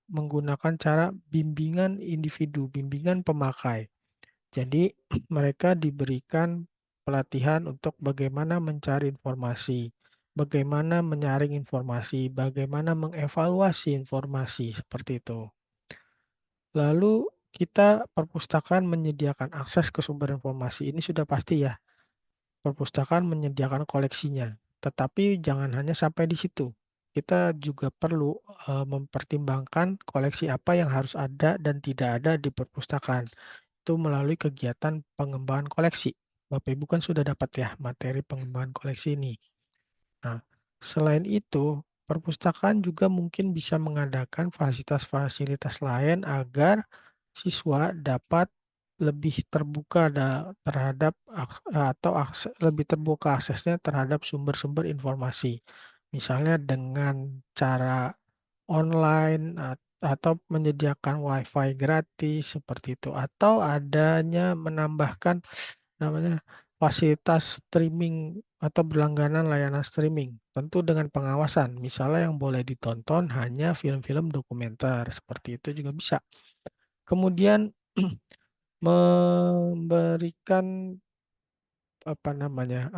menggunakan cara bimbingan individu, bimbingan pemakai. Jadi mereka diberikan pelatihan untuk bagaimana mencari informasi, bagaimana menyaring informasi, bagaimana mengevaluasi informasi, seperti itu. Lalu kita perpustakaan menyediakan akses ke sumber informasi. Ini sudah pasti ya. Perpustakaan menyediakan koleksinya, tetapi jangan hanya sampai di situ. Kita juga perlu mempertimbangkan koleksi apa yang harus ada dan tidak ada di perpustakaan. Itu melalui kegiatan pengembangan koleksi. Bapak Ibu kan sudah dapat ya materi pengembangan koleksi ini. Nah, selain itu, perpustakaan juga mungkin bisa mengadakan fasilitas-fasilitas lain agar siswa dapat lebih terbuka terhadap lebih terbuka aksesnya terhadap sumber-sumber informasi. Misalnya dengan cara online atau menyediakan WiFi gratis seperti itu, atau adanya menambahkan namanya fasilitas streaming atau berlangganan layanan streaming, tentu dengan pengawasan. Misalnya yang boleh ditonton hanya film-film dokumenter, seperti itu juga bisa. Kemudian memberikan apa namanya,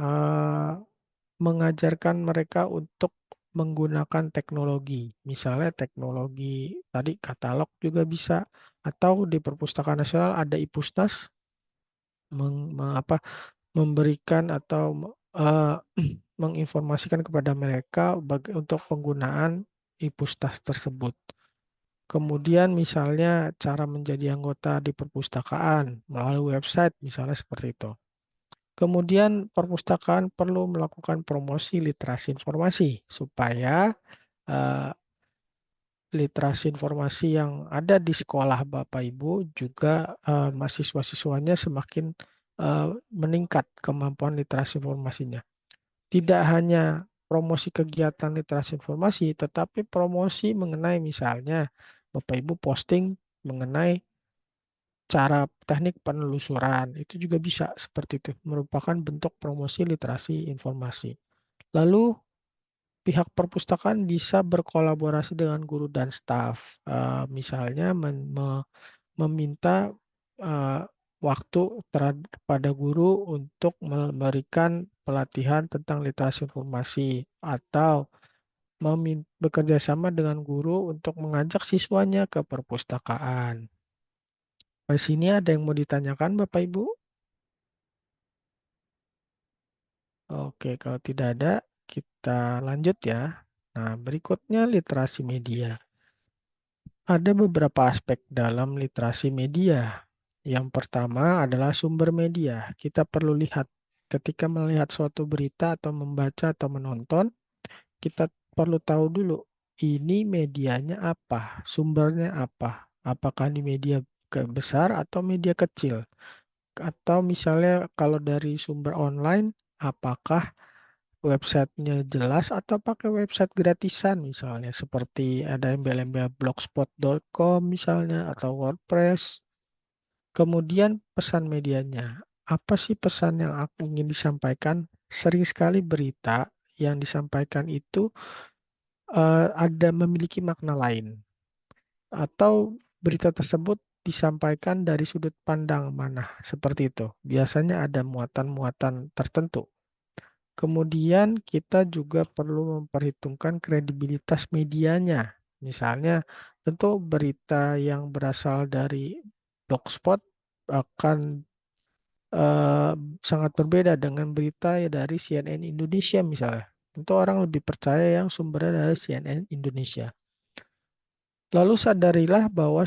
mengajarkan mereka untuk menggunakan teknologi. Misalnya teknologi tadi katalog juga bisa, atau di Perpustakaan Nasional ada IPUSNAS memberikan atau menginformasikan kepada mereka untuk penggunaan IPUSNAS tersebut. Kemudian misalnya cara menjadi anggota di perpustakaan melalui website misalnya seperti itu. Kemudian perpustakaan perlu melakukan promosi literasi informasi supaya literasi informasi yang ada di sekolah Bapak Ibu juga mahasiswa-siswanya semakin meningkat kemampuan literasi informasinya. Tidak hanya promosi kegiatan literasi informasi, tetapi promosi mengenai misalnya Bapak Ibu posting mengenai cara teknik penelusuran, itu juga bisa seperti itu, merupakan bentuk promosi literasi informasi. Lalu pihak perpustakaan bisa berkolaborasi dengan guru dan staf, misalnya meminta waktu pada guru untuk memberikan pelatihan tentang literasi informasi atau bekerja sama dengan guru untuk mengajak siswanya ke perpustakaan. Di sini ada yang mau ditanyakan Bapak Ibu? Oke, kalau tidak ada, kita lanjut ya. Nah, berikutnya literasi media. Ada beberapa aspek dalam literasi media. Yang pertama adalah sumber media. Kita perlu lihat ketika melihat suatu berita atau membaca atau menonton, kita perlu tahu dulu ini medianya apa, sumbernya apa. Apakah ini media besar atau media kecil? Atau misalnya kalau dari sumber online, apakah websitenya jelas atau pakai website gratisan misalnya seperti ada embel-embel blogspot.com misalnya atau WordPress. Kemudian pesan medianya. Apa sih pesan yang aku ingin disampaikan? Sering sekali berita yang disampaikan itu ada memiliki makna lain. Atau berita tersebut disampaikan dari sudut pandang mana, seperti itu. Biasanya ada muatan-muatan tertentu. Kemudian kita juga perlu memperhitungkan kredibilitas medianya. Misalnya, tentu berita yang berasal dari Blogspot akan sangat berbeda dengan berita dari CNN Indonesia misalnya. Tentu orang lebih percaya yang sumbernya dari CNN Indonesia. Lalu sadarilah bahwa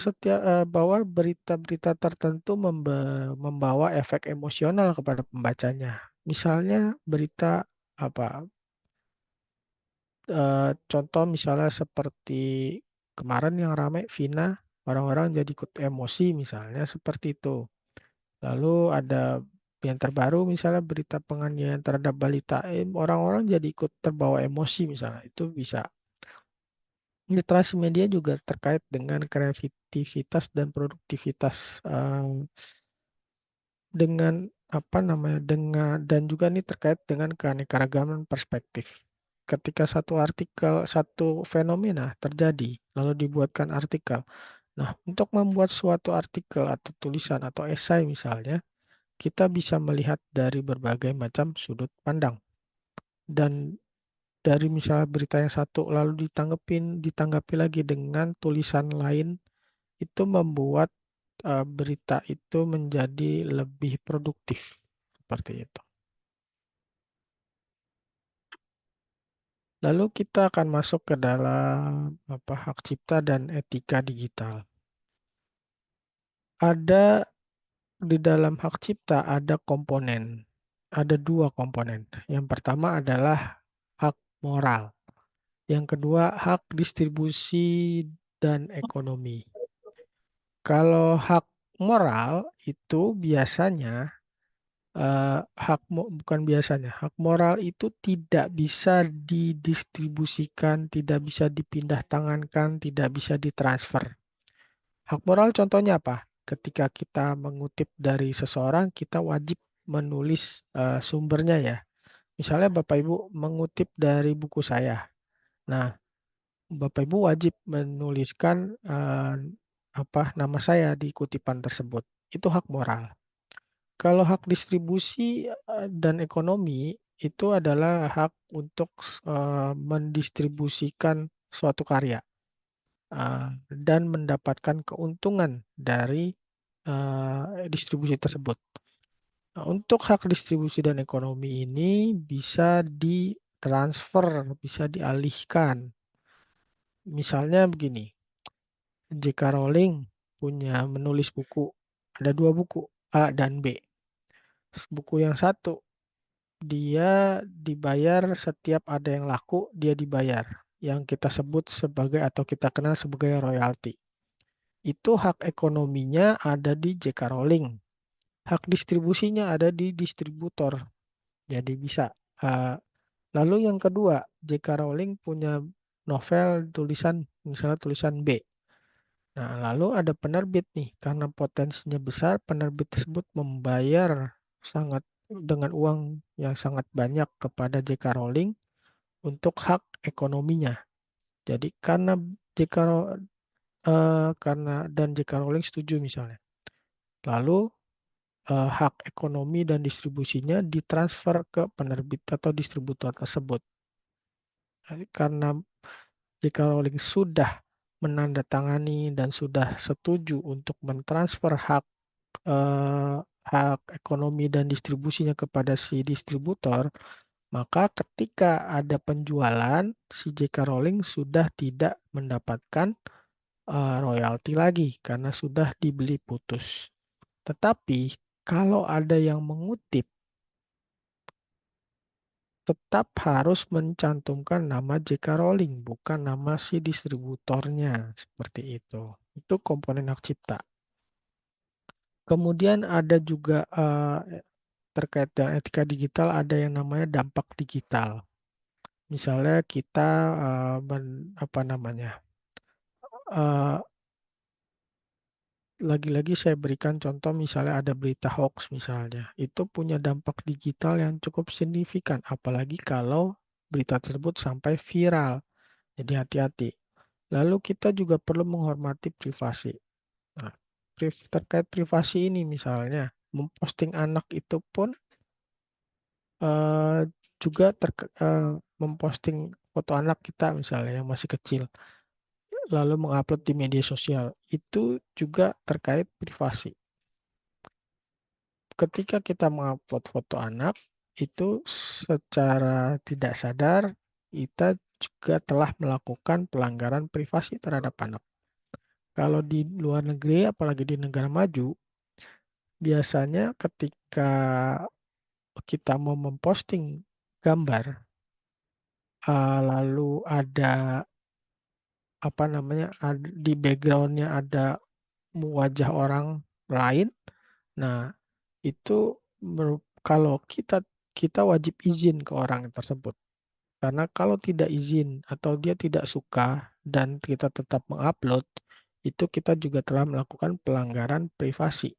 bahwa berita-berita tertentu membawa efek emosional kepada pembacanya. Misalnya berita apa? Contoh misalnya seperti kemarin yang ramai Vina, orang-orang jadi ikut emosi misalnya seperti itu. Lalu ada yang terbaru misalnya berita penganiayaan terhadap balita, orang-orang jadi ikut terbawa emosi misalnya, itu bisa. Literasi media juga terkait dengan kreativitas dan produktivitas dengan apa namanya dan juga ini terkait dengan keanekaragaman perspektif. Ketika satu fenomena terjadi lalu dibuatkan artikel. Nah, untuk membuat suatu artikel atau tulisan atau esai misalnya, kita bisa melihat dari berbagai macam sudut pandang. Dan dari misalnya berita yang satu lalu ditanggapi lagi dengan tulisan lain, itu membuat berita itu menjadi lebih produktif seperti itu. Lalu kita akan masuk ke dalam hak cipta dan etika digital. Ada di dalam hak cipta ada komponen, ada dua komponen. Yang pertama adalah hak moral. Yang kedua hak distribusi dan ekonomi. Kalau hak moral itu biasanya bukan biasanya, hak moral itu tidak bisa didistribusikan, tidak bisa dipindah tangankan, tidak bisa ditransfer. Hak moral contohnya apa? Ketika kita mengutip dari seseorang, kita wajib menulis sumbernya ya. Misalnya Bapak Ibu mengutip dari buku saya. Nah, Bapak Ibu wajib menuliskan nama saya di kutipan tersebut. Itu hak moral. Kalau hak distribusi dan ekonomi itu adalah hak untuk mendistribusikan suatu karya dan mendapatkan keuntungan dari distribusi tersebut. Nah, untuk hak distribusi dan ekonomi ini bisa ditransfer, bisa dialihkan. Misalnya begini, J.K. Rowling punya menulis buku, ada 2 buku, A dan B. Buku yang satu, dia dibayar setiap ada yang laku, dia dibayar. Yang kita sebut sebagai atau kita kenal sebagai royalti. Itu hak ekonominya ada di J.K. Rowling. Hak distribusinya ada di distributor. Jadi bisa. Lalu yang kedua, J.K. Rowling punya novel tulisan, misalnya tulisan B. Nah, lalu ada penerbit nih, karena potensinya besar, penerbit tersebut membayar dengan uang yang sangat banyak kepada J.K. Rowling untuk hak ekonominya. Jadi karena J.K. Rowling setuju misalnya. Lalu hak ekonomi dan distribusinya ditransfer ke penerbit atau distributor tersebut. Jadi, karena J.K. Rowling sudah menandatangani dan sudah setuju untuk mentransfer hak ekonomi dan distribusinya kepada si distributor, maka ketika ada penjualan, si J.K. Rowling sudah tidak mendapatkan royalti lagi karena sudah dibeli putus. Tetapi kalau ada yang mengutip, tetap harus mencantumkan nama J.K. Rowling, bukan nama si distributornya. Seperti itu. Itu komponen hak cipta. Kemudian ada juga terkait dengan etika digital, ada yang namanya dampak digital. Misalnya kita lagi-lagi saya berikan contoh, misalnya ada berita hoax misalnya, itu punya dampak digital yang cukup signifikan, apalagi kalau berita tersebut sampai viral. Jadi hati-hati. Lalu kita juga perlu menghormati privasi. Nah, terkait privasi ini misalnya, memposting anak itu pun juga memposting foto anak kita misalnya yang masih kecil, lalu mengupload di media sosial, itu juga terkait privasi. Ketika kita mengupload foto anak, itu secara tidak sadar kita juga telah melakukan pelanggaran privasi terhadap anak. Kalau di luar negeri, apalagi di negara maju, biasanya ketika kita mau memposting gambar, lalu ada di background-nya ada wajah orang lain. Nah, itu kalau kita wajib izin ke orang tersebut. Karena kalau tidak izin atau dia tidak suka dan kita tetap mengupload, itu kita juga telah melakukan pelanggaran privasi.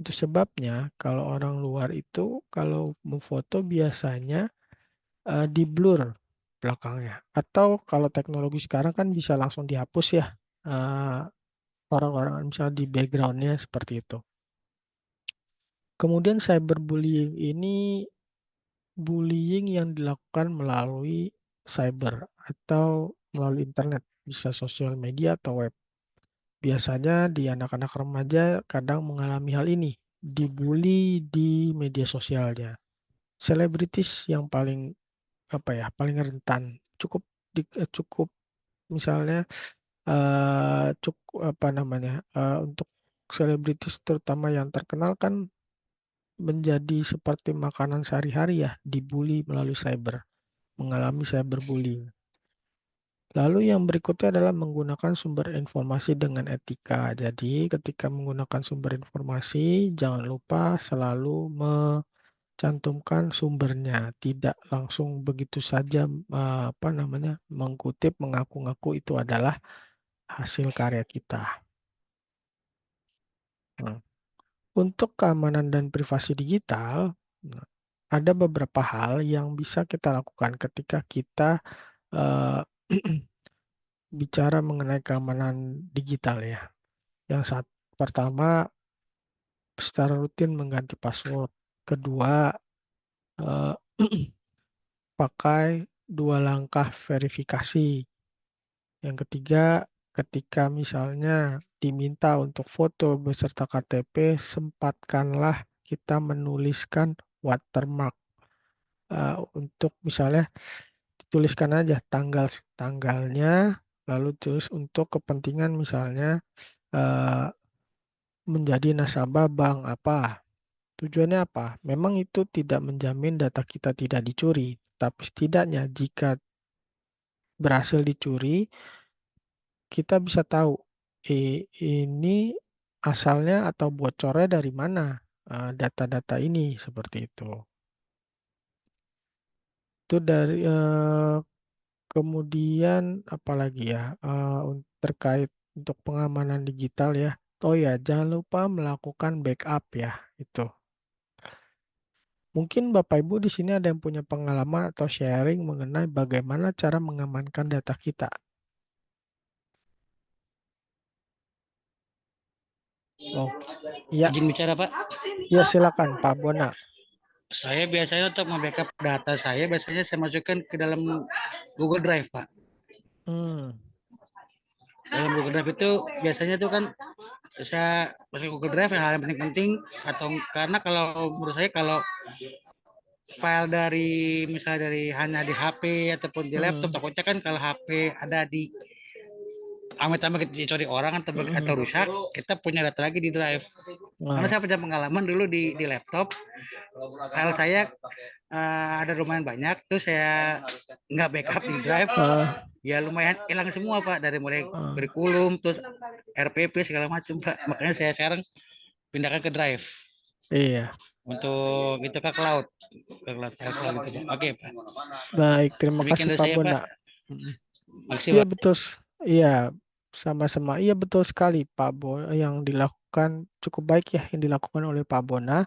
Itu sebabnya kalau orang luar itu kalau memfoto biasanya di blur belakangnya. Atau kalau teknologi sekarang kan bisa langsung dihapus ya orang-orang misalnya di background-nya seperti itu. Kemudian cyberbullying ini bullying yang dilakukan melalui cyber atau melalui internet, bisa sosial media atau web. Biasanya di anak-anak remaja kadang mengalami hal ini, dibully di media sosialnya. Selebritis yang paling rentan, cukup misalnya untuk selebritis terutama yang terkenal kan menjadi seperti makanan sehari-hari ya, dibully melalui cyber, mengalami cyberbullying. Lalu yang berikutnya adalah menggunakan sumber informasi dengan etika. Jadi ketika menggunakan sumber informasi, jangan lupa selalu cantumkan sumbernya, tidak langsung begitu saja mengkutip, mengaku-ngaku itu adalah hasil karya kita. Untuk keamanan dan privasi digital, ada beberapa hal yang bisa kita lakukan ketika kita bicara mengenai keamanan digital ya. Yang pertama, secara rutin mengganti password. Kedua, pakai 2 langkah verifikasi. Yang ketiga, ketika misalnya diminta untuk foto beserta KTP, sempatkanlah kita menuliskan watermark. Untuk misalnya dituliskan aja tanggalnya, lalu terus untuk kepentingan misalnya menjadi nasabah bank apa. Tujuannya apa? Memang itu tidak menjamin data kita tidak dicuri, tapi setidaknya jika berhasil dicuri, kita bisa tahu ini asalnya atau bocornya dari mana data-data ini, seperti itu. Itu dari kemudian apalagi ya terkait untuk pengamanan digital ya. Oh ya, jangan lupa melakukan backup ya, itu. Mungkin Bapak Ibu di sini ada yang punya pengalaman atau sharing mengenai bagaimana cara mengamankan data kita. Oh, ya. Izin bicara, Pak. Ya, silakan Pak Bona. Saya biasanya untuk membackup data saya, biasanya saya masukkan ke dalam Google Drive, Pak. Dalam Google Drive itu biasanya itu kan saya masuk Google Drive yang hal yang penting-penting, atau karena kalau menurut saya kalau file dari misalnya dari hanya di HP ataupun di laptop, takutnya kan kalau HP ada di amit-amit dicuri orang atau rusak, kita punya data lagi di drive. Karena saya punya pengalaman dulu di laptop, file saya ada lumayan banyak, terus saya nggak backup di drive, ya lumayan hilang semua Pak, dari mulai kurikulum, terus RPP segala macam Pak. Makanya saya sekarang pindahkan ke drive. Iya. Untuk itu ke cloud gitu. Oke Pak. Baik, terima kasih Pak Bona. Iya betul. Iya, sama-sama. Iya betul sekali Pak Bona, yang dilakukan cukup baik ya yang dilakukan oleh Pak Bona.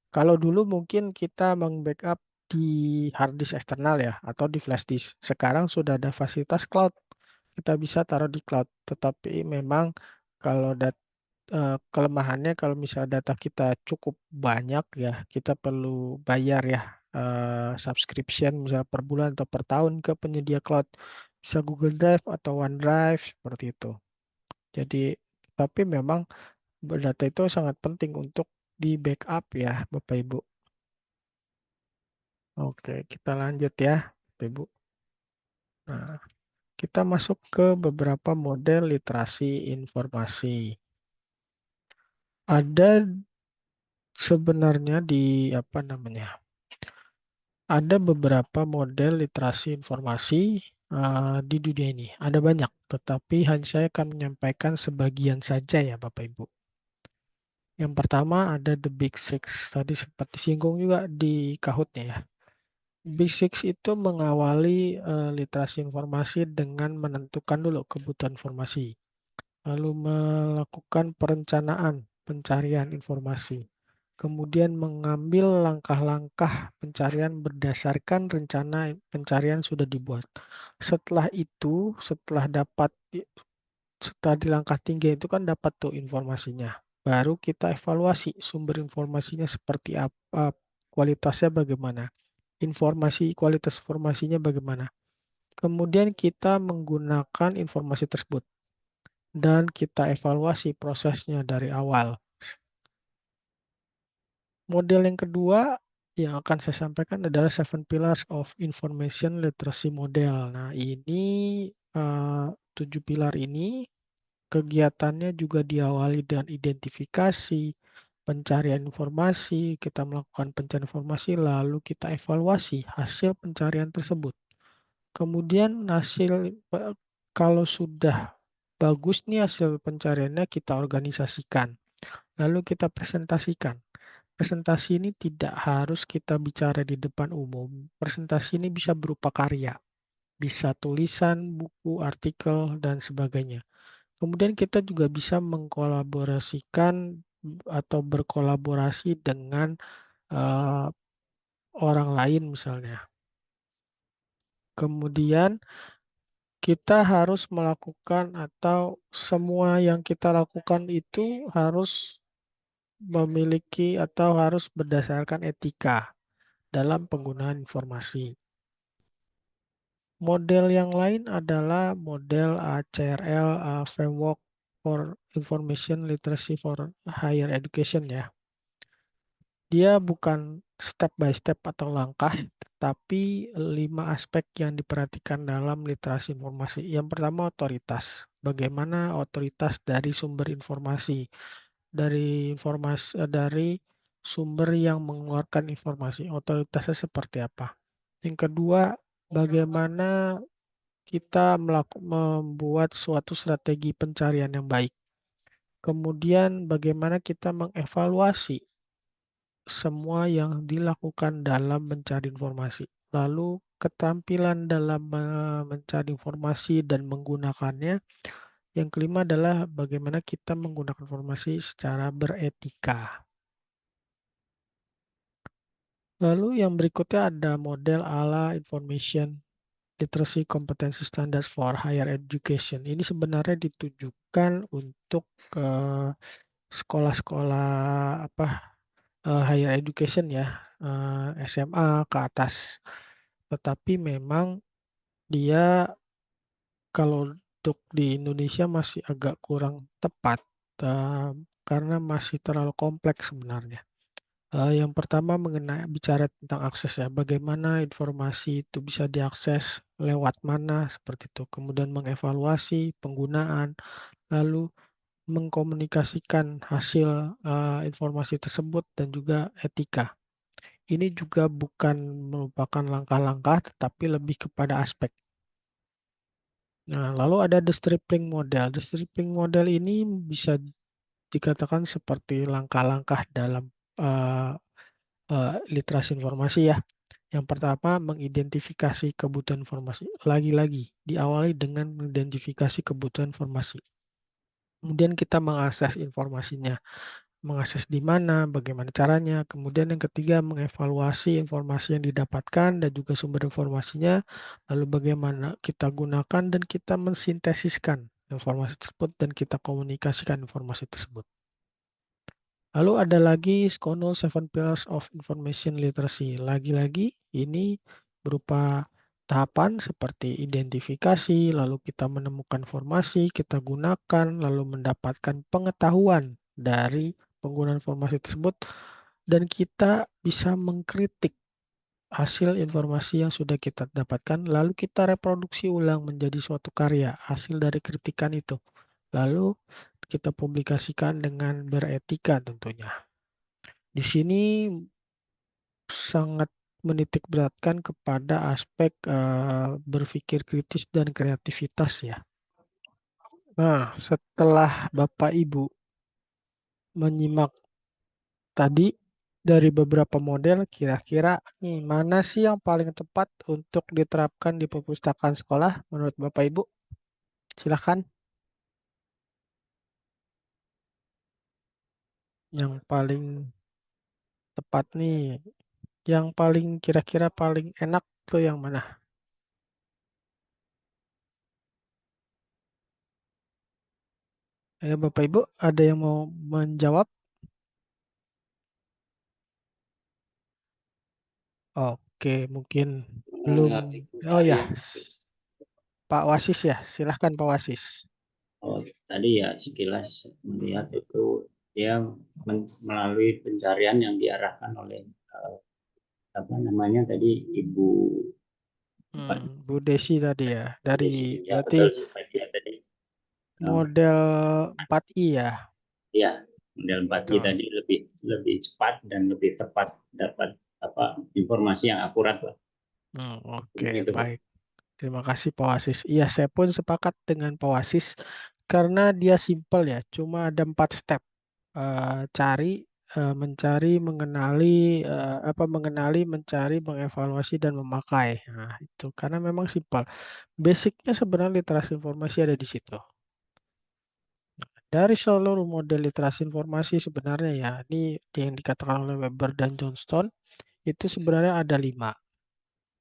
Kalau dulu mungkin kita meng-backup di hard disk eksternal ya atau di flash disk. Sekarang sudah ada fasilitas cloud. Kita bisa taruh di cloud. Tetapi memang kalau kelemahannya kalau misalnya data kita cukup banyak ya, kita perlu bayar ya subscription misalnya per bulan atau per tahun ke penyedia cloud. Bisa Google Drive atau OneDrive seperti itu. Jadi, tapi memang data itu sangat penting untuk di backup ya Bapak Ibu. Oke, kita lanjut ya Bapak Ibu. Nah, kita masuk ke beberapa model literasi informasi. Ada sebenarnya ada beberapa model literasi informasi di dunia ini. Ada banyak, tetapi saya akan menyampaikan sebagian saja ya Bapak Ibu. Yang pertama ada The Big Six. Tadi sempat disinggung juga di Kahoot-nya ya. Big Six itu mengawali literasi informasi dengan menentukan dulu kebutuhan informasi. Lalu melakukan perencanaan pencarian informasi. Kemudian mengambil langkah-langkah pencarian berdasarkan rencana pencarian sudah dibuat. Setelah itu, setelah di langkah 3 itu kan dapat tuh informasinya. Baru kita evaluasi sumber informasinya seperti apa, kualitasnya bagaimana, kualitas informasinya bagaimana. Kemudian kita menggunakan informasi tersebut dan kita evaluasi prosesnya dari awal. Model yang kedua yang akan saya sampaikan adalah 7 Pillars of Information Literacy Model. Nah, ini 7 pilar ini kegiatannya juga diawali dengan identifikasi, pencarian informasi, kita melakukan pencarian informasi, lalu kita evaluasi hasil pencarian tersebut. Kemudian kalau sudah bagus nih hasil pencariannya, kita organisasikan, lalu kita presentasikan. presentasi ini tidak harus kita bicara di depan umum. Presentasi ini bisa berupa karya, bisa tulisan, buku, artikel, dan sebagainya. Kemudian kita juga bisa mengkolaborasikan atau berkolaborasi dengan orang lain misalnya. Kemudian kita harus melakukan atau semua yang kita lakukan itu harus memiliki atau harus berdasarkan etika dalam penggunaan informasi. Model yang lain adalah model ACRL, Framework for Information Literacy for Higher Education ya. Dia bukan step by step atau langkah, tetapi 5 aspek yang diperhatikan dalam literasi informasi. Yang pertama otoritas. Bagaimana otoritas dari sumber informasi, dari sumber yang mengeluarkan informasi. Otoritasnya seperti apa? Yang kedua, bagaimana kita membuat suatu strategi pencarian yang baik. Kemudian bagaimana kita mengevaluasi semua yang dilakukan dalam mencari informasi. Lalu keterampilan dalam mencari informasi dan menggunakannya. Yang kelima adalah bagaimana kita menggunakan informasi secara beretika. Lalu yang berikutnya ada model ala Information Literacy Competency Standards for Higher Education. Ini sebenarnya ditujukan untuk sekolah-sekolah higher education ya, SMA ke atas. Tetapi memang dia kalau untuk di Indonesia masih agak kurang tepat karena masih terlalu kompleks sebenarnya. Yang pertama bicara tentang akses ya, bagaimana informasi itu bisa diakses, lewat mana, seperti itu. Kemudian mengevaluasi penggunaan, lalu mengkomunikasikan hasil informasi tersebut dan juga etika. Ini juga bukan merupakan langkah-langkah, tetapi lebih kepada aspek. Nah, lalu ada the stripling model. The stripling model ini bisa dikatakan seperti langkah-langkah dalam literasi informasi ya. Yang pertama, mengidentifikasi kebutuhan informasi. Lagi-lagi, diawali dengan mengidentifikasi kebutuhan informasi. Kemudian kita mengakses informasinya. Mengakses di mana, bagaimana caranya. Kemudian yang ketiga, mengevaluasi informasi yang didapatkan dan juga sumber informasinya. Lalu bagaimana kita gunakan dan kita mensintesiskan informasi tersebut dan kita komunikasikan informasi tersebut. Lalu ada lagi Schonow 7 Pillars of Information Literacy. Lagi-lagi ini berupa tahapan seperti identifikasi, lalu kita menemukan informasi, kita gunakan, lalu mendapatkan pengetahuan dari penggunaan informasi tersebut, dan kita bisa mengkritik hasil informasi yang sudah kita dapatkan, lalu kita reproduksi ulang menjadi suatu karya, hasil dari kritikan itu. Lalu kita publikasikan dengan beretika tentunya. Di sini sangat menitik beratkan kepada aspek berpikir kritis dan kreativitas ya. Nah, setelah Bapak Ibu menyimak tadi dari beberapa model, kira-kira nih mana sih yang paling tepat untuk diterapkan di perpustakaan sekolah menurut Bapak Ibu? Silakan. Yang paling tepat nih, yang paling kira-kira paling enak tuh yang mana? Bapak Ibu, ada yang mau menjawab? Oke, mungkin belum. Oh ya, Pak Wasis ya, silahkan Pak Wasis. Oh, tadi ya sekilas melihat itu dia melalui pencarian yang diarahkan oleh apa namanya tadi Ibu Bu Desi tadi ya, dari ya, berarti betul, tadi. model 4I ya. Ya, model 4I Betul. tadi lebih cepat dan lebih tepat dapat informasi yang akurat, Pak. Oke, baik. Terima kasih Pak Wasis. Iya, saya pun sepakat dengan Pak Wasis karena dia simpel ya, cuma ada 4 step. Cari, mencari, mengenali, mengenali, mencari, mengevaluasi, dan memakai. Nah, itu karena memang simpel. Basicnya sebenarnya literasi informasi ada di situ. Dari seluruh model literasi informasi sebenarnya ya, ini yang dikatakan oleh Weber dan Johnston, itu sebenarnya ada 5.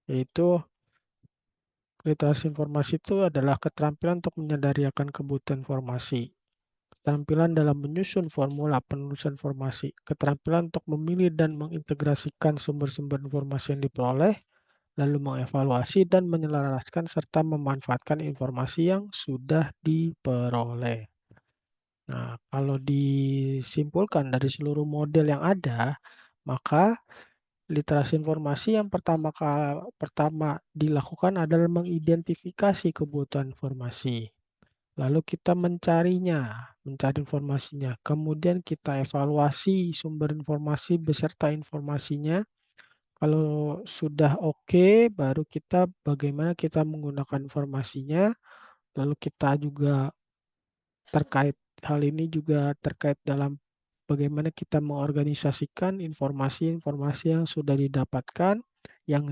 Yaitu literasi informasi itu adalah keterampilan untuk menyadari akan kebutuhan informasi. Keterampilan dalam menyusun formula penulisan informasi, keterampilan untuk memilih dan mengintegrasikan sumber-sumber informasi yang diperoleh, lalu mengevaluasi dan menyelaraskan serta memanfaatkan informasi yang sudah diperoleh. Nah, kalau disimpulkan dari seluruh model yang ada, maka literasi informasi yang pertama dilakukan adalah mengidentifikasi kebutuhan informasi. Lalu kita mencari informasinya. Kemudian kita evaluasi sumber informasi beserta informasinya. Kalau sudah oke, baru kita bagaimana kita menggunakan informasinya. Lalu kita juga terkait hal ini juga terkait dalam bagaimana kita mengorganisasikan informasi-informasi yang sudah didapatkan yang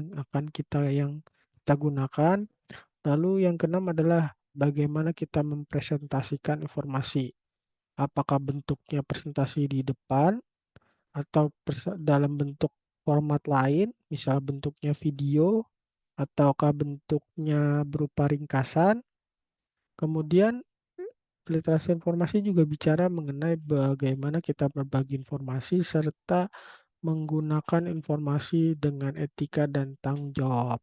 kita gunakan. Lalu yang keenam adalah bagaimana kita mempresentasikan informasi. Apakah bentuknya presentasi di depan atau dalam bentuk format lain, misal bentuknya video, ataukah bentuknya berupa ringkasan. Kemudian literasi informasi juga bicara mengenai bagaimana kita berbagi informasi serta menggunakan informasi dengan etika dan tanggung jawab.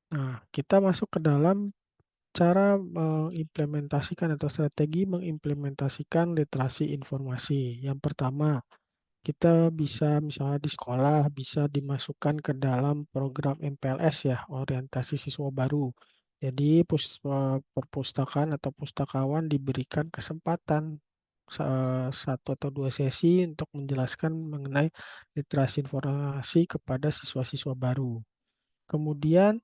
Nah, kita masuk ke dalam cara mengimplementasikan atau strategi mengimplementasikan literasi informasi. Yang pertama, kita bisa misalnya di sekolah bisa dimasukkan ke dalam program MPLS ya, orientasi siswa baru. Jadi perpustakaan atau pustakawan diberikan kesempatan 1 atau 2 sesi untuk menjelaskan mengenai literasi informasi kepada siswa-siswa baru. Kemudian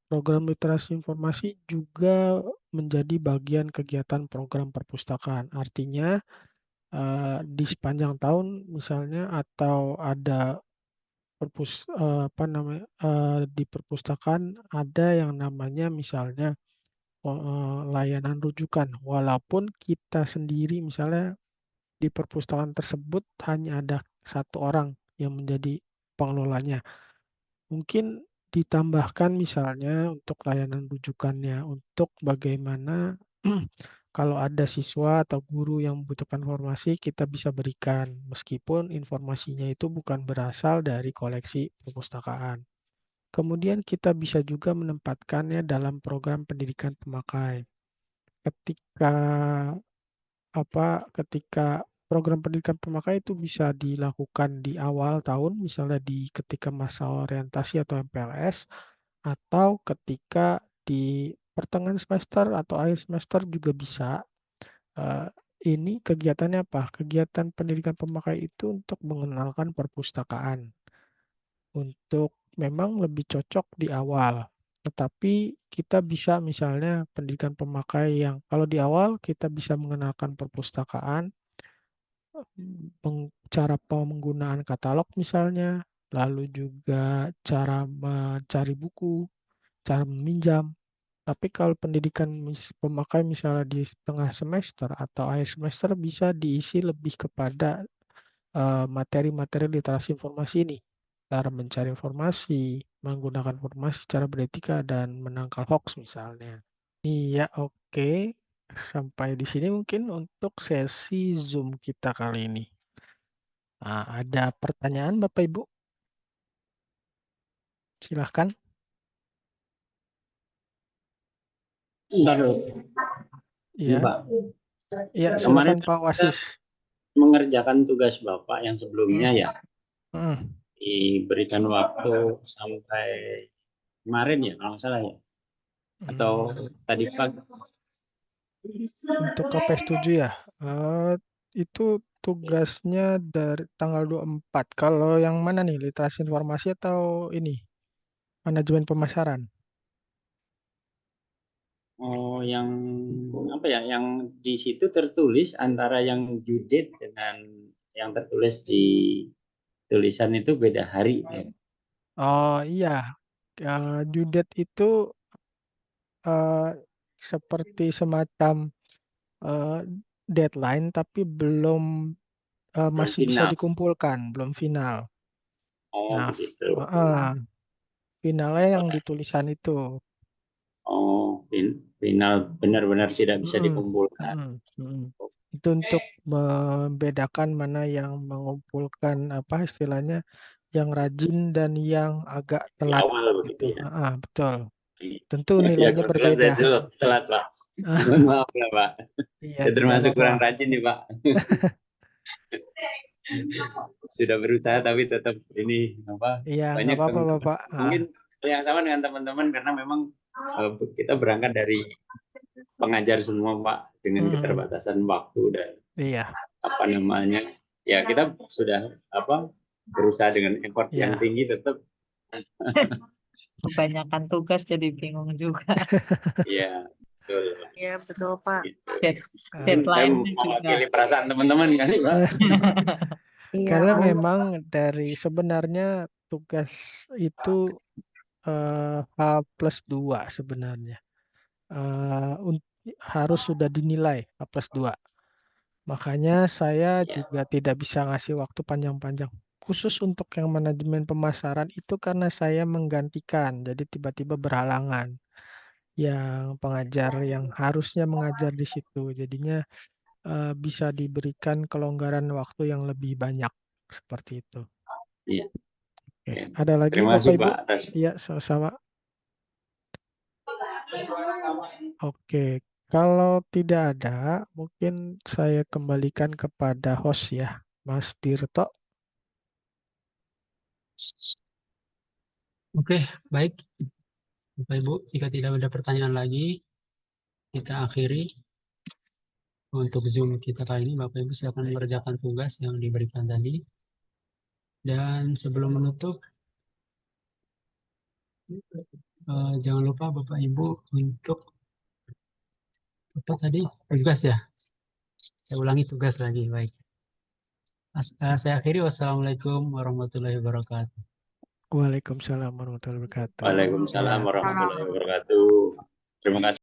program literasi informasi juga menjadi bagian kegiatan program perpustakaan. Artinya di sepanjang tahun misalnya atau ada di perpustakaan ada yang namanya misalnya layanan rujukan. Walaupun kita sendiri misalnya di perpustakaan tersebut hanya ada 1 orang yang menjadi pengelolanya. Mungkin ditambahkan misalnya untuk layanan rujukannya, untuk bagaimana kalau ada siswa atau guru yang membutuhkan informasi, kita bisa berikan, meskipun informasinya itu bukan berasal dari koleksi perpustakaan. Kemudian kita bisa juga menempatkannya dalam program pendidikan pemakai. Ketika program pendidikan pemakai itu bisa dilakukan di awal tahun, misalnya ketika masa orientasi atau MPLS, atau ketika di pertengahan semester atau akhir semester juga bisa. Ini kegiatannya apa? Kegiatan pendidikan pemakai itu untuk mengenalkan perpustakaan. Untuk memang lebih cocok di awal. Tetapi kita bisa misalnya pendidikan pemakai yang kalau di awal kita bisa mengenalkan perpustakaan, cara penggunaan katalog misalnya, lalu juga cara mencari buku, cara meminjam. Tapi kalau pendidikan pemakai misalnya di tengah semester atau akhir semester bisa diisi lebih kepada materi-materi literasi informasi ini. Cara mencari informasi, menggunakan informasi secara beretika, dan menangkal hoax misalnya. Iya, oke. Sampai di sini mungkin untuk sesi Zoom kita kali ini. Nah, ada pertanyaan Bapak Ibu? Silahkan. Bentar dulu. Iya. Pak. Iya, Kemarin silakan Pak Wasis. mengerjakan tugas Bapak yang sebelumnya ya. Diberikan waktu sampai kemarin ya, kalau nggak salah ya. Atau tadi pagi. Untuk KPS 7 ya. Itu tugasnya dari tanggal 24. Kalau yang mana nih? Literasi informasi atau ini? Manajemen pemasaran? Oh, yang apa ya? Yang di situ tertulis antara yang due date dengan yang tertulis di tulisan itu beda hari. Ya. Oh iya, due date itu seperti semacam deadline, tapi belum masih bisa Final. dikumpulkan, belum final. Oh, Nah, begitu. finalnya yang di tulisan itu. Oh, final benar-benar tidak bisa dikumpulkan. Itu untuk membedakan mana yang mengumpulkan apa istilahnya, yang rajin dan yang agak Di telat awal begitu gitu. ya. Betul. Tentu Ya, nilainya kebetulan saya berbeda. telat, Pak. Mohon maaf lah, Pak. Iya, Saya tidak termasuk kurang apa-apa. rajin nih, Pak. Sudah berusaha tapi tetap ini apa? Iya, nggak Banyak apa-apa, teman-teman. Bapak. Mungkin yang sama dengan teman-teman karena memang kita berangkat dari pengajar semua, Pak, dengan keterbatasan waktu dan Iya. apa namanya? Ya, kita sudah apa? Berusaha dengan effort yang tinggi tetap. Kebanyakan tugas jadi bingung juga. Iya, betul. Iya, betul, Pak. Gitu. Saya Deadline-nya juga. mewakili perasaan teman-teman kali, Pak. Karena memang dari sebenarnya tugas itu H+2 sebenarnya. Harus sudah dinilai H+2. Makanya saya juga tidak bisa ngasih waktu panjang-panjang. Khusus untuk yang manajemen pemasaran itu karena saya menggantikan, jadi tiba-tiba berhalangan. Yang pengajar yang harusnya mengajar di situ, jadinya bisa diberikan kelonggaran waktu yang lebih banyak seperti itu. Iya. Oke. Ada lagi Terima Bapak kasih, Ibu? Pak, atas. Iya, sama-sama. Oke, kalau tidak ada, mungkin saya kembalikan kepada host ya, Mas Tirto. Oke, baik. Bapak Ibu, jika tidak ada pertanyaan lagi, kita akhiri untuk Zoom kita kali ini. Bapak Ibu silakan mengerjakan tugas yang diberikan tadi. Dan sebelum menutup, jangan lupa Bapak Ibu untuk apa tadi? Tugas ya. Saya ulangi tugas lagi, baik. Saya akhiri. Wassalamualaikum warahmatullahi wabarakatuh. Waalaikumsalam warahmatullahi wabarakatuh. Waalaikumsalam Ya. warahmatullahi wabarakatuh. Terima kasih.